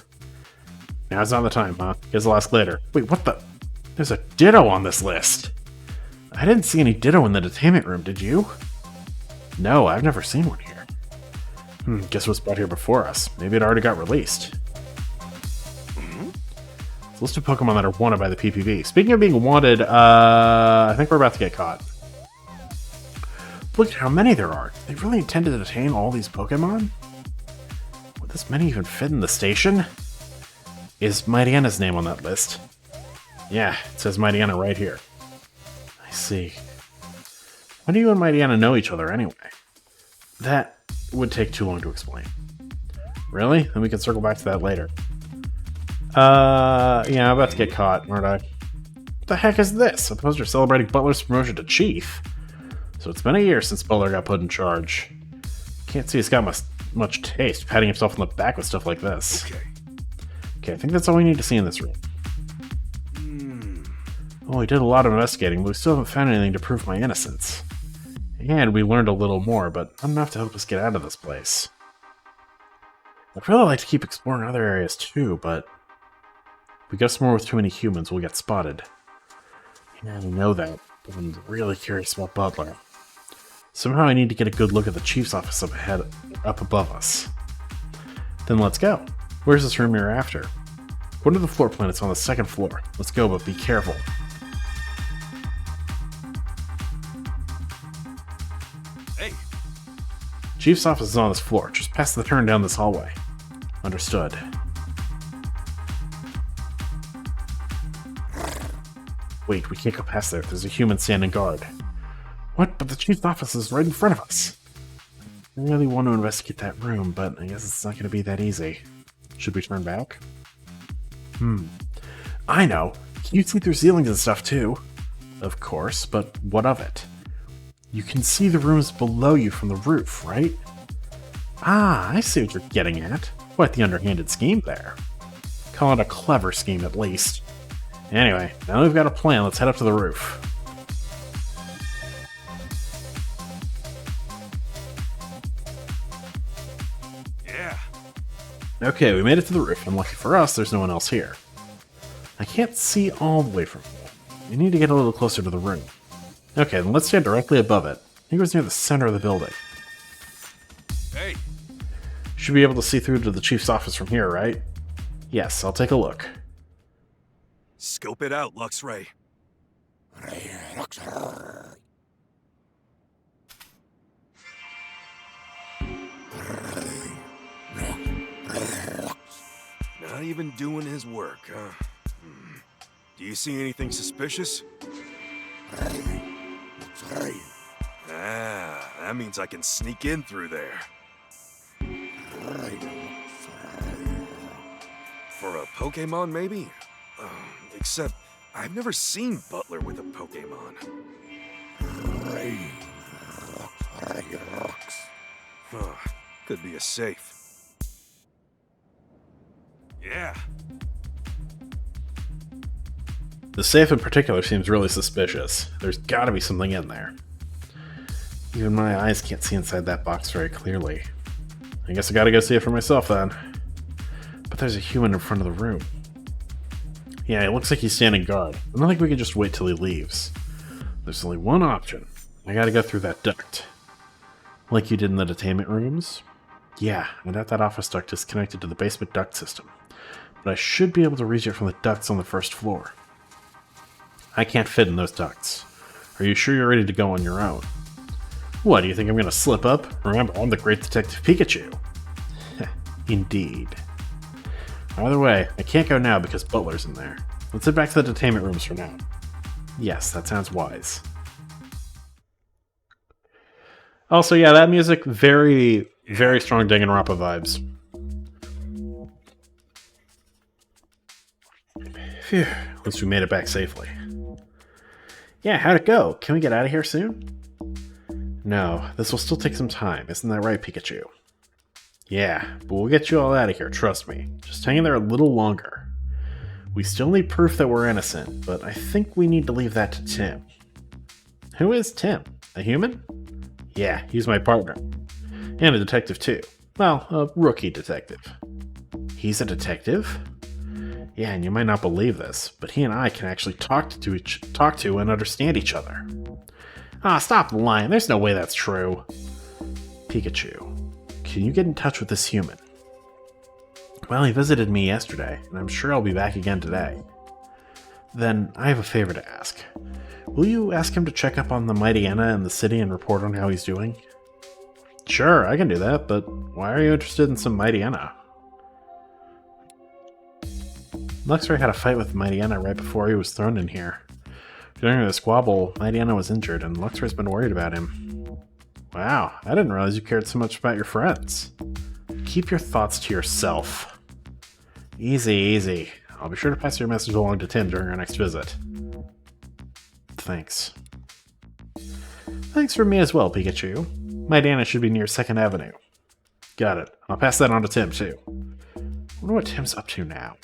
Now's not the time, huh? Guess I'll ask later. Wait, what the? There's a Ditto on this list. I didn't see any Ditto in the detainment room, did you? No, I've never seen one here. Guess it was brought here before us. Maybe it already got released. It's a list of Pokemon that are wanted by the PPB. Speaking of being wanted, I think we're about to get caught. Look at how many there are. They really intended to detain all these Pokemon? Would this many even fit in the station? Is Mighty Anna's name on that list? Yeah, it says Mighty Anna right here. I see. How do you and Mighty Anna know each other anyway? That would take too long to explain. Really? Then we can circle back to that later. Yeah, I'm about to get caught, aren't I? What the heck is this? A poster celebrating Butler's promotion to Chief? So it's been a year since Butler got put in charge. Can't see he's got much taste patting himself on the back with stuff like this. Okay, I think that's all we need to see in this room. Well, we did a lot of investigating, but we still haven't found anything to prove my innocence. And we learned a little more, but not enough to help us get out of this place. I'd really like to keep exploring other areas too, but if we go somewhere with too many humans, we'll get spotted. And I know that, but I'm really curious about Butler. Somehow I need to get a good look at the Chief's office up above us. Then let's go. Where's this room you're after? Go to the floor plan, it's on the 2nd floor. Let's go, but be careful. Hey! Chief's office is on this floor, just past the turn down this hallway. Understood. Wait, we can't go past there. There's a human standing guard. What? But the Chief's office is right in front of us. I really want to investigate that room, but I guess it's not going to be that easy. Should we turn back? I know. You see through ceilings and stuff too. Of course, but what of it? You can see the rooms below you from the roof, right? Ah, I see what you're getting at. Quite the underhanded scheme there. Call it a clever scheme at least. Anyway, now that we've got a plan, let's head up to the roof. Yeah. Okay, we made it to the roof, and lucky for us, there's no one else here. I can't see all the way from here. We need to get a little closer to the room. Okay, then let's stand directly above it. I think it was near the center of the building. Hey! Should be able to see through to the Chief's office from here, right? Yes, I'll take a look. Scope it out, Luxray. Not even doing his work, huh? Do you see anything suspicious? Ah, that means I can sneak in through there. For a Pokemon, maybe? Except, I've never seen Butler with a Pokemon. Huh, could be a safe. Yeah. The safe in particular seems really suspicious. There's gotta be something in there. Even my eyes can't see inside that box very clearly. I guess I gotta go see it for myself then. But there's a human in front of the room. Yeah, it looks like he's standing guard. I don't think we can just wait till he leaves. There's only one option. I gotta go through that duct. Like you did in the detainment rooms? Yeah, I doubt that office duct is connected to the basement duct system. But I should be able to reach it from the ducts on the first floor. I can't fit in those ducts. Are you sure you're ready to go on your own? What, do you think I'm gonna slip up? Remember, I'm the great Detective Pikachu. Indeed. Either way, I can't go now because Butler's in there. Let's head back to the detainment rooms for now. Yes, that sounds wise. Also, yeah, that music, very, very strong Danganronpa vibes. Phew, at least we made it back safely. Yeah, how'd it go? Can we get out of here soon? No, this will still take some time, isn't that right, Pikachu? Yeah, but we'll get you all out of here, trust me. Just hang in there a little longer. We still need proof that we're innocent, but I think we need to leave that to Tim. Who is Tim? A human? Yeah, he's my partner. And a detective too. Well, a rookie detective. He's a detective? Yeah, and you might not believe this, but he and I can actually talk to and understand each other. Ah, stop lying. There's no way that's true. Pikachu, can you get in touch with this human? Well, he visited me yesterday, and I'm sure I'll be back again today. Then, I have a favor to ask. Will you ask him to check up on the Mighty Anna in the city and report on how he's doing? Sure, I can do that, but why are you interested in some Mighty Anna? Luxray had a fight with Mighty Anna right before he was thrown in here. During the squabble, Mighty Anna was injured, and Luxray's been worried about him. Wow, I didn't realize you cared so much about your friends. Keep your thoughts to yourself. Easy, easy. I'll be sure to pass your message along to Tim during our next visit. Thanks. Thanks for me as well, Pikachu. Mighty Anna should be near 2nd Avenue. Got it. I'll pass that on to Tim, too. I wonder what Tim's up to now.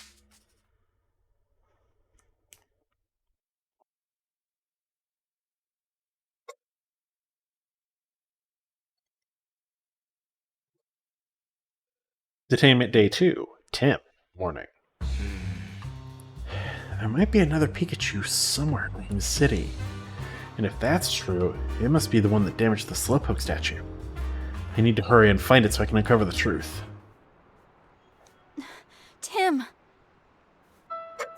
Detainment Day 2. Tim. Warning. There might be another Pikachu somewhere in the city. And if that's true, it must be the one that damaged the Slowpoke statue. I need to hurry and find it so I can uncover the truth. Tim!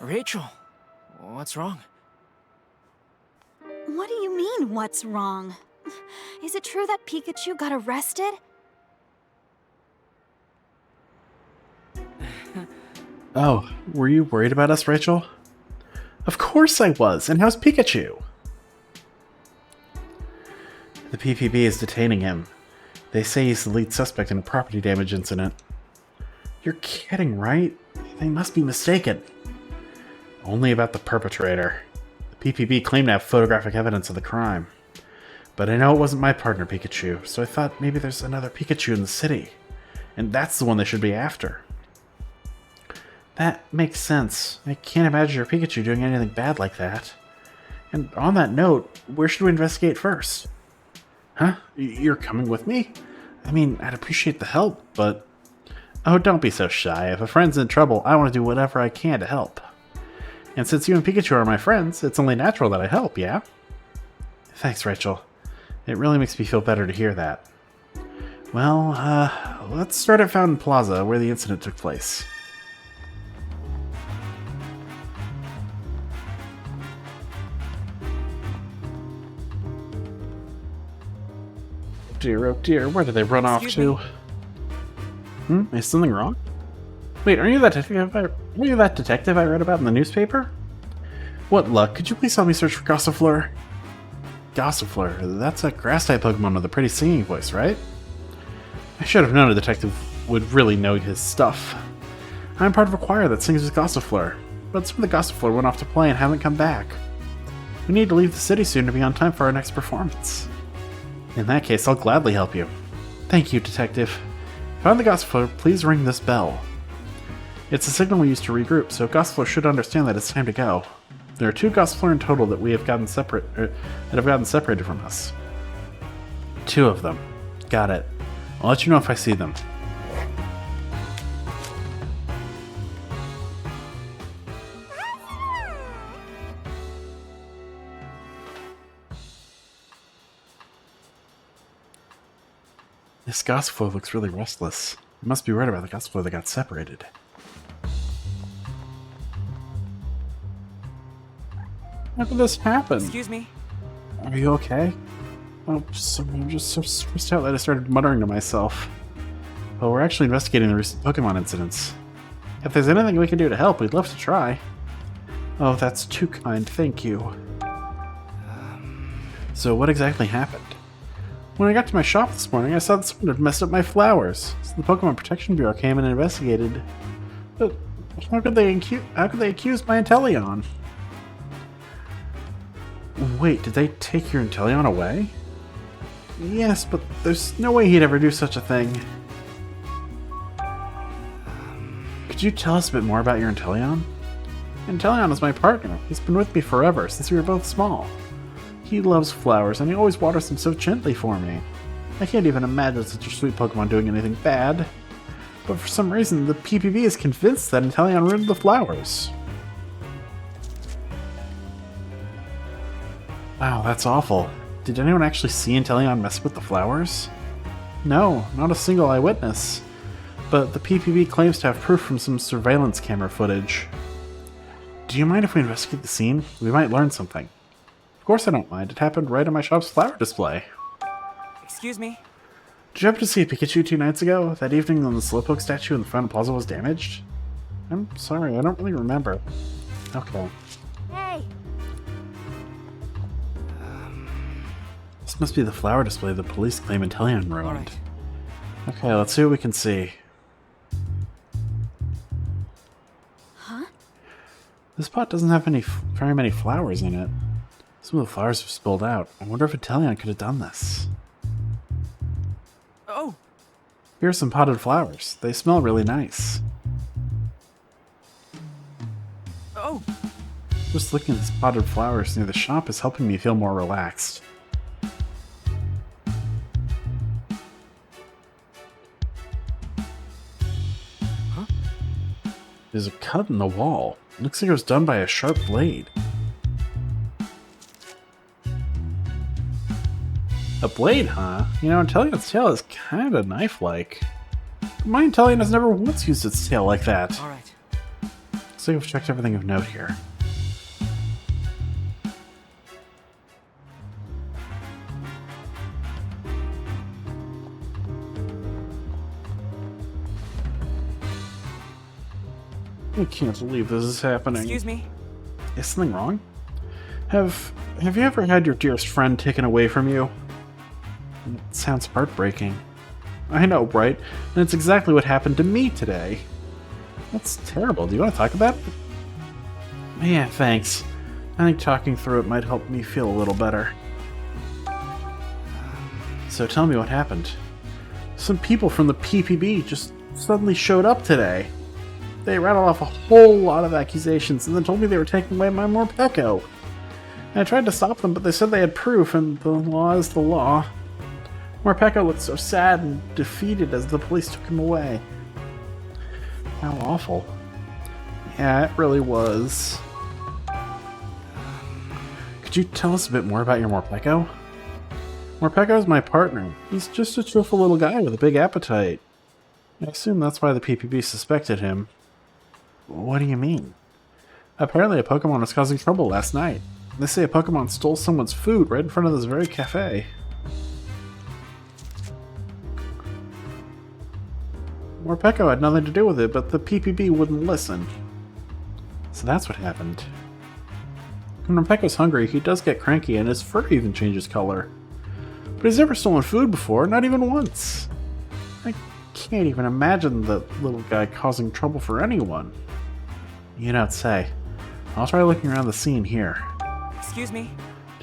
Rachel, what's wrong? What do you mean, what's wrong? Is it true that Pikachu got arrested? Oh, were you worried about us, Rachel? Of course I was, and how's Pikachu? The PPB is detaining him. They say he's the lead suspect in a property damage incident. You're kidding, right? They must be mistaken. Only about the perpetrator. The PPB claimed to have photographic evidence of the crime. But I know it wasn't my partner, Pikachu, so I thought maybe there's another Pikachu in the city. And that's the one they should be after. That makes sense. I can't imagine your Pikachu doing anything bad like that. And on that note, where should we investigate first? Huh? You're coming with me? I mean, I'd appreciate the help, but... Oh, don't be so shy. If a friend's in trouble, I want to do whatever I can to help. And since you and Pikachu are my friends, it's only natural that I help, yeah? Thanks, Rachel. It really makes me feel better to hear that. Well, let's start at Fountain Plaza, where the incident took place. Oh dear, where did they run off to? Is something wrong? Wait, aren't you that detective I read about in the newspaper? What luck, could you please help me search for Gossifleur? Gossifleur, that's a grass-type Pokemon with a pretty singing voice, right? I should have known a detective would really know his stuff. I'm part of a choir that sings with Gossifleur, but some of the Gossifleur went off to play and haven't come back. We need to leave the city soon to be on time for our next performance. In that case, I'll gladly help you. Thank you, Detective. Find the Gospel, please ring this bell. It's a signal we use to regroup, so Gospel should understand that it's time to go. There are 2 Gospel in total that have gotten separated from us. 2 of them. Got it. I'll let you know if I see them. This Gospel looks really restless. You must be right about the Gospel that got separated. How did this happen? Excuse me? Are you okay? Oh, I'm just so stressed out that I started muttering to myself. Well, we're actually investigating the recent Pokemon incidents. If there's anything we can do to help, we'd love to try. Oh, that's too kind, thank you. So what exactly happened? When I got to my shop this morning, I saw that someone had messed up my flowers. So the Pokemon Protection Bureau came and investigated. But how could they accuse my Inteleon? Wait, did they take your Inteleon away? Yes, but there's no way he'd ever do such a thing. Could you tell us a bit more about your Inteleon? Inteleon is my partner. He's been with me forever, since we were both small. He loves flowers, and he always waters them so gently for me. I can't even imagine such a sweet Pokemon doing anything bad. But for some reason, the PPB is convinced that Inteleon ruined the flowers. Wow, that's awful. Did anyone actually see Inteleon mess with the flowers? No, not a single eyewitness. But the PPB claims to have proof from some surveillance camera footage. Do you mind if we investigate the scene? We might learn something. Of course I don't mind. It happened right on my shop's flower display. Excuse me? Did you happen to see a Pikachu 2 nights ago? That evening when the Slowpoke statue in the front plaza was damaged? I'm sorry, I don't really remember. Okay. Hey! This must be the flower display the police claim Inteleon ruined. Alright. Okay, let's see what we can see. Huh? This pot doesn't have very many flowers in it. Some of the flowers have spilled out. I wonder if Inteleon could have done this. Oh! Here are some potted flowers. They smell really nice. Oh! Just looking at these potted flowers near the shop is helping me feel more relaxed. Huh? There's a cut in the wall. It looks like it was done by a sharp blade. A blade, huh? You know, Inteleon's tail is kind of knife-like. My Inteleon has never once used its tail like that. Alright. Looks like I've checked everything of note here. I can't believe this is happening. Excuse me? Is something wrong? Have you ever had your dearest friend taken away from you? It sounds heartbreaking. I know, right? And it's exactly what happened to me today. That's terrible. Do you want to talk about it? Yeah, thanks. I think talking through it might help me feel a little better. So tell me what happened. Some people from the PPB just suddenly showed up today. They rattled off a whole lot of accusations and then told me they were taking away my Morpeko. And I tried to stop them, but they said they had proof, and the law is the law. Morpeko looked so sad and defeated as the police took him away. How awful. Yeah, it really was. Could you tell us a bit more about your Morpeko? Morpeko is my partner. He's just a cheerful little guy with a big appetite. I assume that's why the PPB suspected him. What do you mean? Apparently a Pokemon was causing trouble last night. They say a Pokemon stole someone's food right in front of this very cafe. Morpeko had nothing to do with it, but the PPB wouldn't listen. So that's what happened. When Morpeko's hungry, he does get cranky and his fur even changes color. But he's never stolen food before, not even once. I can't even imagine the little guy causing trouble for anyone. You don't say. I'll try looking around the scene here. Excuse me?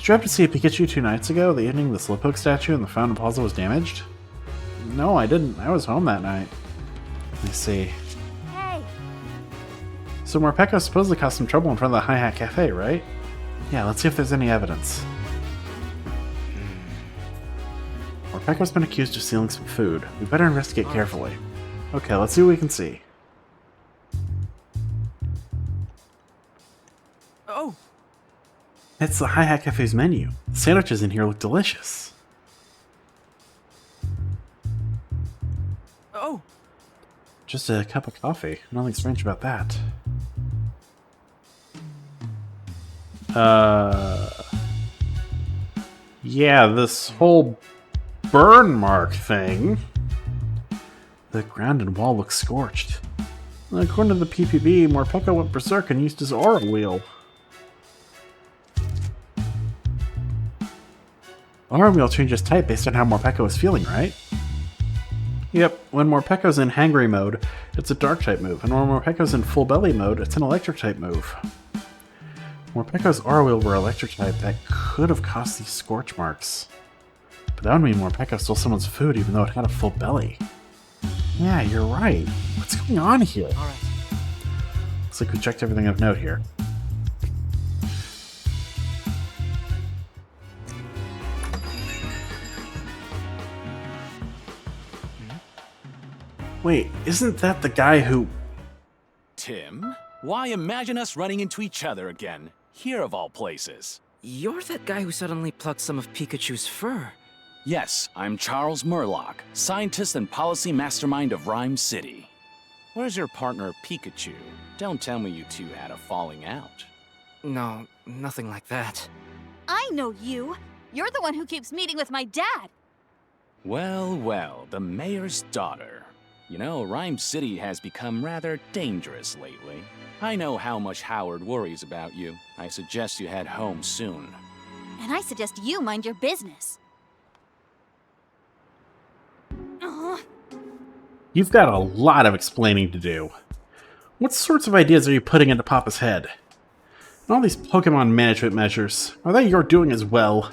Did you happen to see a Pikachu 2 nights ago, the evening the Slowpoke statue in the Fountain Plaza was damaged? No, I didn't. I was home that night. Let me see. Hey, So Morpeko supposedly caused some trouble in front of the Hi Hat Cafe, right? Yeah, let's see if there's any evidence. Morpeko's been accused of stealing some food. We better investigate carefully. Okay, let's see what we can see. Oh, It's the Hi Hat Cafe's menu. The sandwiches in here look delicious. oh, Just a cup of coffee. Nothing strange about that. Yeah, this whole burn mark thing. The ground and wall look scorched. According to the PPB, Morpeko went berserk and used his aura wheel. Aura wheel changes type based on how Morpeko is feeling, right? Yep, when Morpeko's in hangry mode, it's a dark type move, and when Morpeko's in full belly mode, it's an electric type move. Morpeko's aura wheel were electric type, that could have caused these scorch marks. But that would mean Morpeko stole someone's food even though it had a full belly. Yeah, you're right. What's going on here? alright. Looks like we checked everything of note here. Wait, isn't that the guy who... Tim? Why imagine us running into each other again? Here of all places. You're that guy who suddenly plucked some of Pikachu's fur. Yes, I'm Charles Murlock, scientist and policy mastermind of Rhyme City. Where's your partner, Pikachu? Don't tell me you two had a falling out. No, nothing like that. I know you. You're the one who keeps meeting with my dad. Well, well, the mayor's daughter. You know, Rhyme City has become rather dangerous lately. I know how much Howard worries about you. I suggest you head home soon. And I suggest you mind your business. You've got a lot of explaining to do. What sorts of ideas are you putting into Papa's head? And all these Pokemon management measures, are they your doing as well?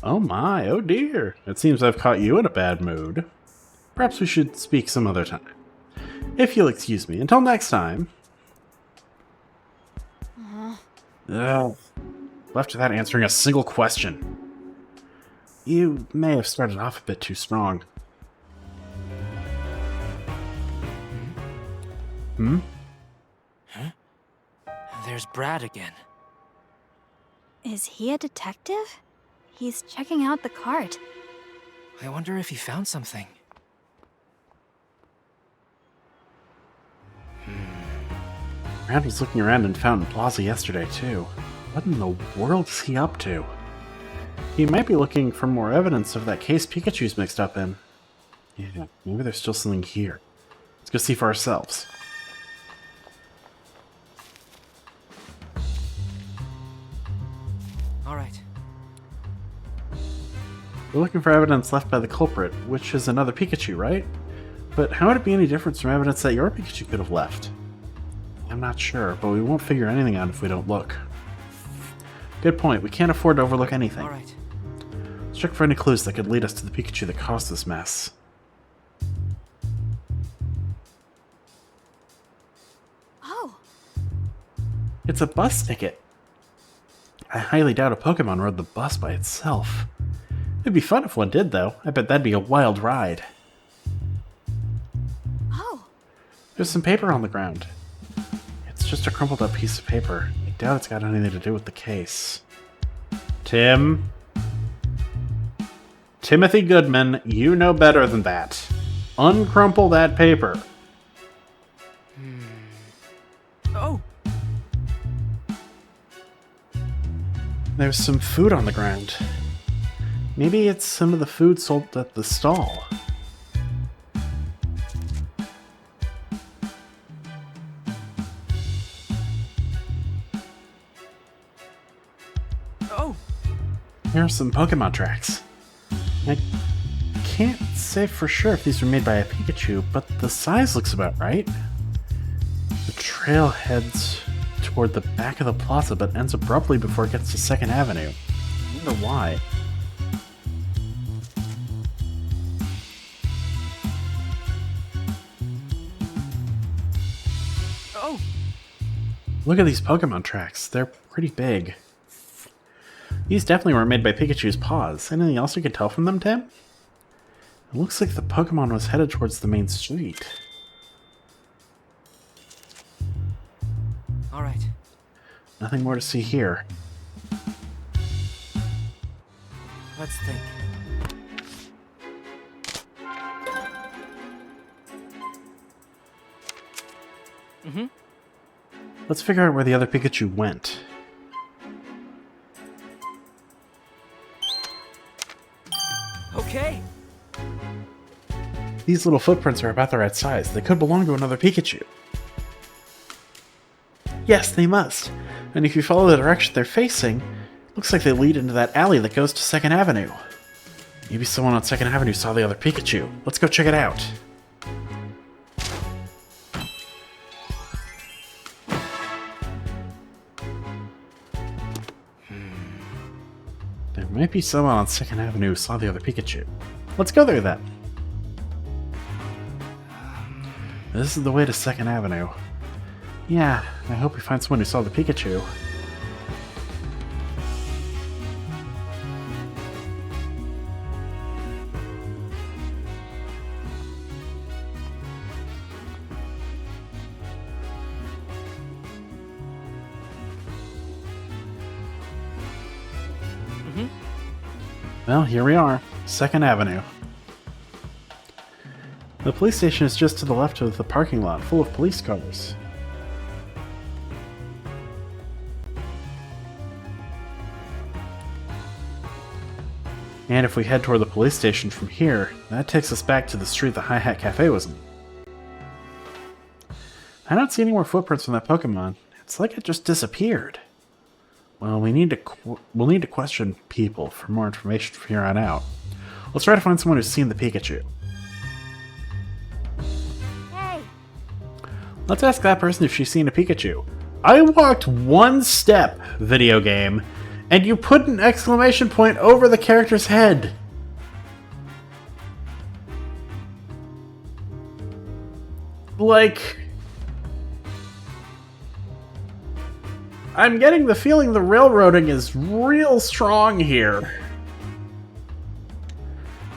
Oh my, oh dear. It seems I've caught you in a bad mood. Perhaps we should speak some other time. If you'll excuse me, until next time. Left without answering a single question. You may have started off a bit too strong. Hmm? There's Brad again. Is he a detective? He's checking out the cart. I wonder if he found something. Brad was looking around in Fountain Plaza yesterday, too. What in the world is he up to? He might be looking for more evidence of that case Pikachu's mixed up in. Yeah, maybe there's still something here. Let's go see for ourselves. Alright. We're looking for evidence left by the culprit, which is another Pikachu, right? But how would it be any different from evidence that your Pikachu could have left? I'm not sure, but we won't figure anything out if we don't look. Good point. We can't afford to overlook anything. Alright. Let's check for any clues that could lead us to the Pikachu that caused this mess. Oh, It's a bus ticket. I highly doubt a Pokemon rode the bus by itself. It'd be fun if one did, though. I bet that'd be a wild ride. oh. There's some paper on the ground. It's just a crumpled up piece of paper. I doubt it's got anything to do with the case. Tim? Timothy Goodman, you know better than that. Uncrumple that paper. Oh! There's some food on the ground. Maybe it's some of the food sold at the stall. Oh! Here are some Pokemon tracks. I can't say for sure if these were made by a Pikachu, but the size looks about right. The trail heads toward the back of the plaza but ends abruptly before it gets to 2nd Avenue. I wonder why. Oh! Look at these Pokemon tracks. They're pretty big. These definitely were made by Pikachu's paws. Anything else you can tell from them, Tim? It looks like the Pokemon was headed towards the main street. Alright. Nothing more to see here. Let's think. Let's figure out where the other Pikachu went. Okay! These little footprints are about the right size. They could belong to another Pikachu. Yes, they must. And if you follow the direction they're facing, it looks like they lead into that alley that goes to 2nd Avenue. Maybe someone on 2nd Avenue saw the other Pikachu. Let's go check it out. There might be someone on 2nd Avenue who saw the other Pikachu. Let's go there then. This is the way to 2nd Avenue. Yeah, I hope we find someone who saw the Pikachu. Well, here we are, 2nd Avenue. The police station is just to the left of the parking lot, full of police cars. And if we head toward the police station from here, that takes us back to the street the Hi Hat Cafe was in. I don't see any more footprints from that Pokemon. It's like it just disappeared. Well, we'll need to question people for more information from here on out. Let's try to find someone who's seen the Pikachu. Hey! Let's ask that person if she's seen a Pikachu. I walked one step, video game, and you put an exclamation point over the character's head. Like, I'm getting the feeling the railroading is real strong here.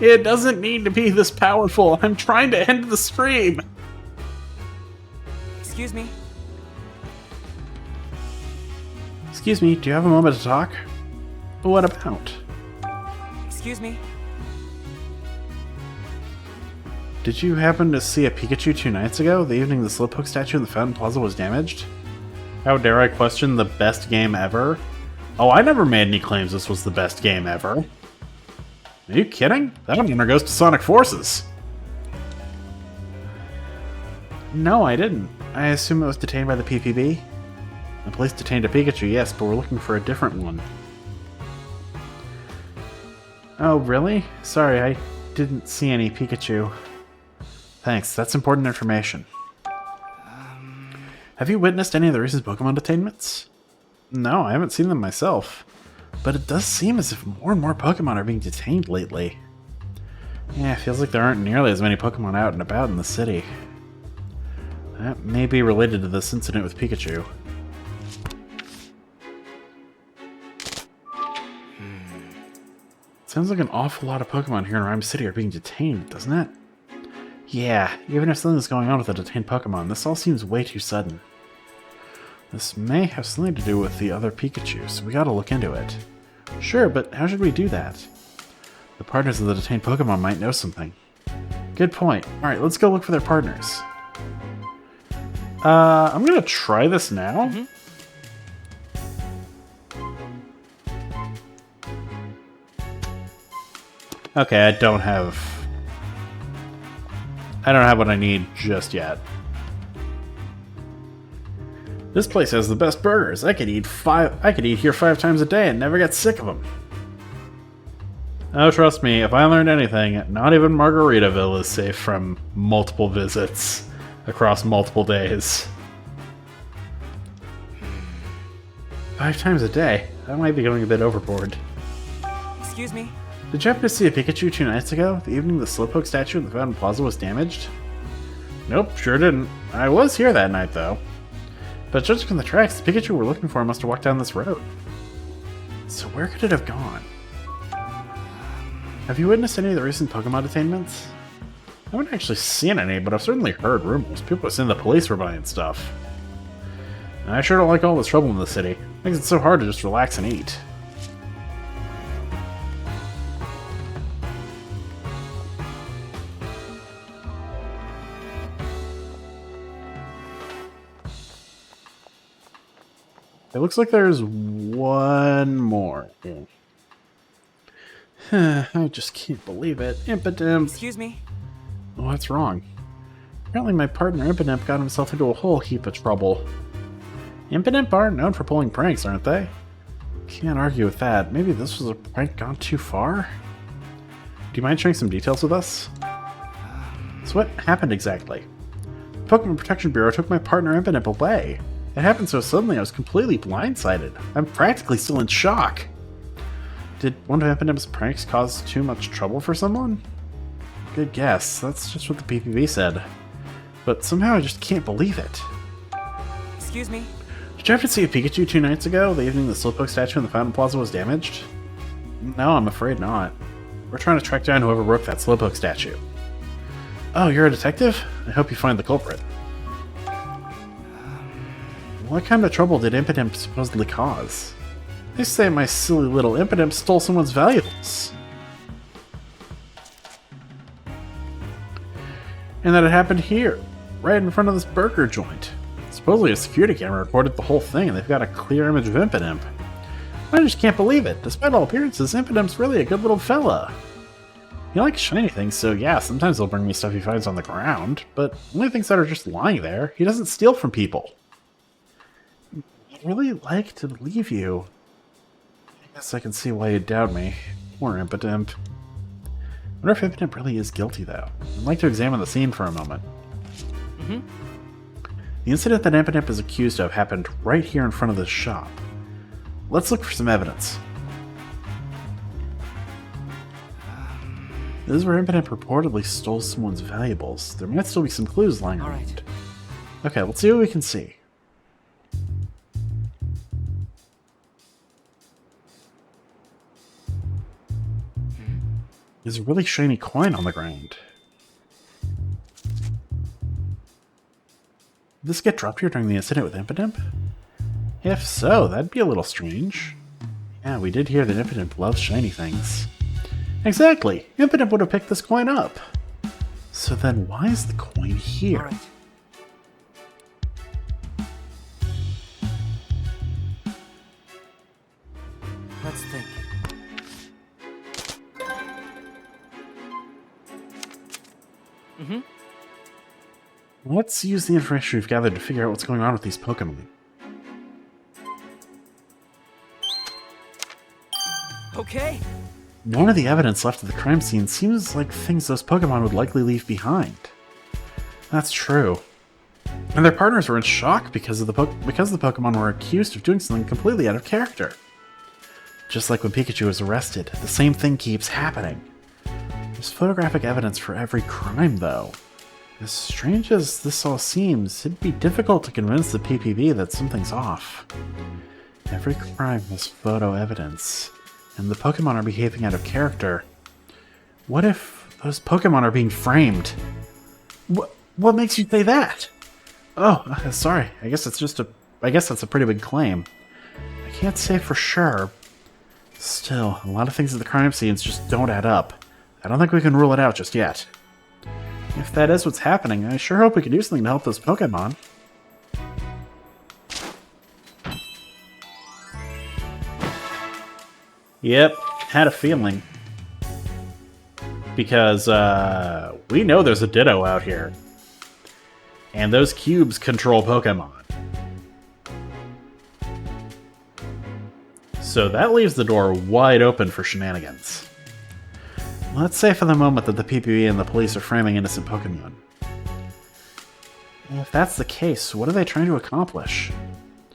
It doesn't need to be this powerful. I'm trying to end the stream. Excuse me? Excuse me, do you have a moment to talk? What about? Excuse me? Did you happen to see a Pikachu 2 nights ago, the evening the Slowpoke statue in the Fountain Plaza was damaged? How dare I question the best game ever? Oh, I never made any claims this was the best game ever. Are you kidding? That one goes to Sonic Forces. No, I didn't. I assume it was detained by the PPB? The police detained a Pikachu, yes, but we're looking for a different one. Oh, really? Sorry, I didn't see any Pikachu. Thanks, that's important information. Have you witnessed any of the recent Pokemon detainments? No, I haven't seen them myself. But it does seem as if more and more Pokemon are being detained lately. Yeah, it feels like there aren't nearly as many Pokemon out and about in the city. That may be related to this incident with Pikachu. Sounds like an awful lot of Pokemon here in Rhyme City are being detained, doesn't it? Yeah, even if something's going on with the detained Pokemon, this all seems way too sudden. This may have something to do with the other Pikachu, so we gotta look into it. Sure, but how should we do that? The partners of the detained Pokemon might know something. Good point. Alright, let's go look for their partners. I'm gonna try this now. Okay, I don't have what I need just yet. This place has the best burgers. I could eat here 5 times a day and never get sick of them. Oh, trust me, if I learned anything, not even Margaritaville is safe from multiple visits across multiple days. 5 times a day? That might be going a bit overboard. Excuse me? Did you happen to see a Pikachu 2 nights ago? The evening the Slowpoke statue in the Fountain Plaza was damaged? Nope, sure didn't. I was here that night, though. But judging from the tracks, the Pikachu we're looking for must have walked down this road. So where could it have gone? Have you witnessed any of the recent Pokemon detainments? I haven't actually seen any, but I've certainly heard rumors. People are saying the police were buying stuff. And I sure don't like all this trouble in the city. It makes it so hard to just relax and eat. It looks like there's one more. I just can't believe it. Impidimp. Excuse me? Oh, what's wrong? Apparently my partner Impidimp got himself into a whole heap of trouble. Impidimp are known for pulling pranks, aren't they? Can't argue with that. Maybe this was a prank gone too far? Do you mind sharing some details with us? So what happened exactly? The Pokemon Protection Bureau took my partner Impidimp away. It happened so suddenly I was completely blindsided. I'm practically still in shock. Did one of Impidimp's pranks cause too much trouble for someone? Good guess. That's just what the PPB said. But somehow I just can't believe it. Excuse me? Did you ever see a Pikachu 2 nights ago, the evening the Slowpoke statue in the Fountain Plaza was damaged? No, I'm afraid not. We're trying to track down whoever broke that Slowpoke statue. Oh, you're a detective? I hope you find the culprit. What kind of trouble did Impidimp supposedly cause? They say my silly little Impidimp stole someone's valuables. And that it happened here, right in front of this burger joint. Supposedly a security camera recorded the whole thing and they've got a clear image of Impidimp. I just can't believe it. Despite all appearances, Impidimp's really a good little fella. He likes shiny things, so yeah, sometimes he'll bring me stuff he finds on the ground, but only things that are just lying there. He doesn't steal from people. I'd really like to believe you. I guess I can see why you'd doubt me. Poor Impidimp. I wonder if Impidimp really is guilty, though. I'd like to examine the scene for a moment. The incident that Impidimp is accused of happened right here in front of this shop. Let's look for some evidence. This is where Impidimp reportedly stole someone's valuables. There might still be some clues lying around. Okay, let's see what we can see. There's a really shiny coin on the ground. Did this get dropped here during the incident with Impidimp? If so, that'd be a little strange. Yeah, we did hear that Impidimp loves shiny things. Exactly! Impidimp would have picked this coin up. So then why is the coin here? Alright. Let's think. Let's use the information we've gathered to figure out what's going on with these Pokemon. Okay. None of the evidence left at the crime scene seems like things those Pokemon would likely leave behind. That's true. And their partners were in shock because the Pokemon were accused of doing something completely out of character. Just like when Pikachu was arrested, the same thing keeps happening. There's photographic evidence for every crime, though. As strange as this all seems, it'd be difficult to convince the PPB that something's off. Every crime has photo evidence, and the Pokemon are behaving out of character. What if those Pokemon are being framed? What makes you say that? Oh, sorry. I guess that's a pretty big claim. I can't say for sure. Still, a lot of things at the crime scenes just don't add up. I don't think we can rule it out just yet. If that is what's happening, I sure hope we can do something to help those Pokemon. Yep, had a feeling. Because, we know there's a Ditto out here. And those cubes control Pokemon. So that leaves the door wide open for shenanigans. Let's say for the moment that the PPB and the police are framing innocent Pokemon. If that's the case, what are they trying to accomplish?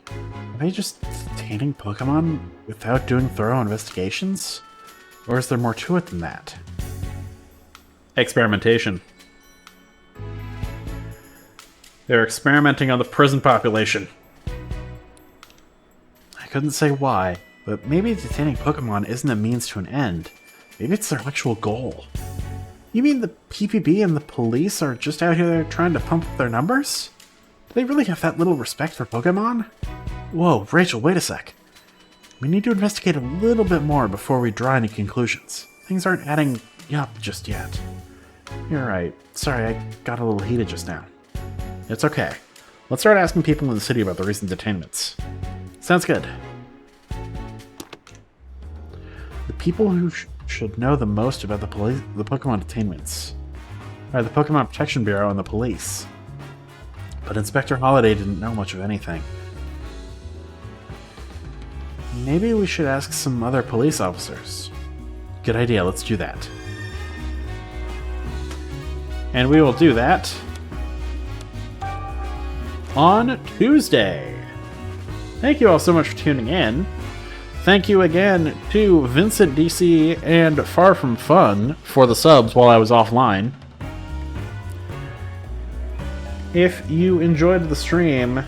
Are they just detaining Pokemon without doing thorough investigations? Or is there more to it than that? Experimentation. They're experimenting on the prison population. I couldn't say why, but maybe detaining Pokemon isn't a means to an end. Maybe it's their actual goal. You mean the PPB and the police are just out here trying to pump up their numbers? Do they really have that little respect for Pokemon? Whoa, Rachel, wait a sec. We need to investigate a little bit more before we draw any conclusions. Things aren't adding up just yet. You're right. Sorry, I got a little heated just now. It's okay. Let's start asking people in the city about the recent detainments. Sounds good. The people who should know the most about the Pokemon detainments are the Pokemon Protection Bureau and the police. But Inspector Holiday didn't know much of anything. Maybe we should ask some other police officers. Good idea, let's do that. And we will do that on Tuesday. Thank you all so much for tuning in. Thank you again to Vincent DC and Far From Fun for the subs while I was offline. If you enjoyed the stream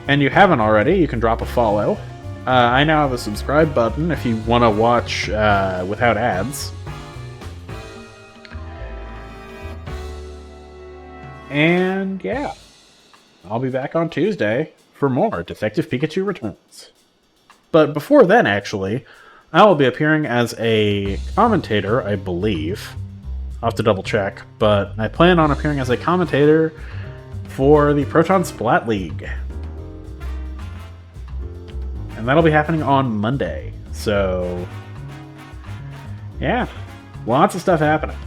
and you haven't already, you can drop a follow. I now have a subscribe button if you want to watch without ads. And yeah, I'll be back on Tuesday for more Detective Pikachu Returns. But before then, actually, I will be appearing as a commentator, I believe. I'll have to double check, but I plan on appearing as a commentator for the Proton Splat League. And that'll be happening on Monday. So, yeah, lots of stuff happening.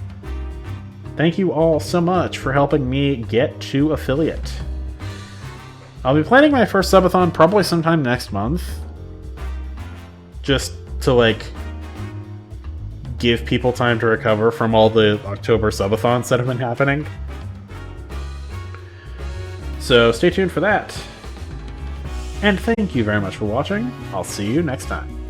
Thank you all so much for helping me get to affiliate. I'll be planning my first subathon probably sometime next month. Just to, like, give people time to recover from all the October subathons that have been happening. So stay tuned for that. And thank you very much for watching. I'll see you next time.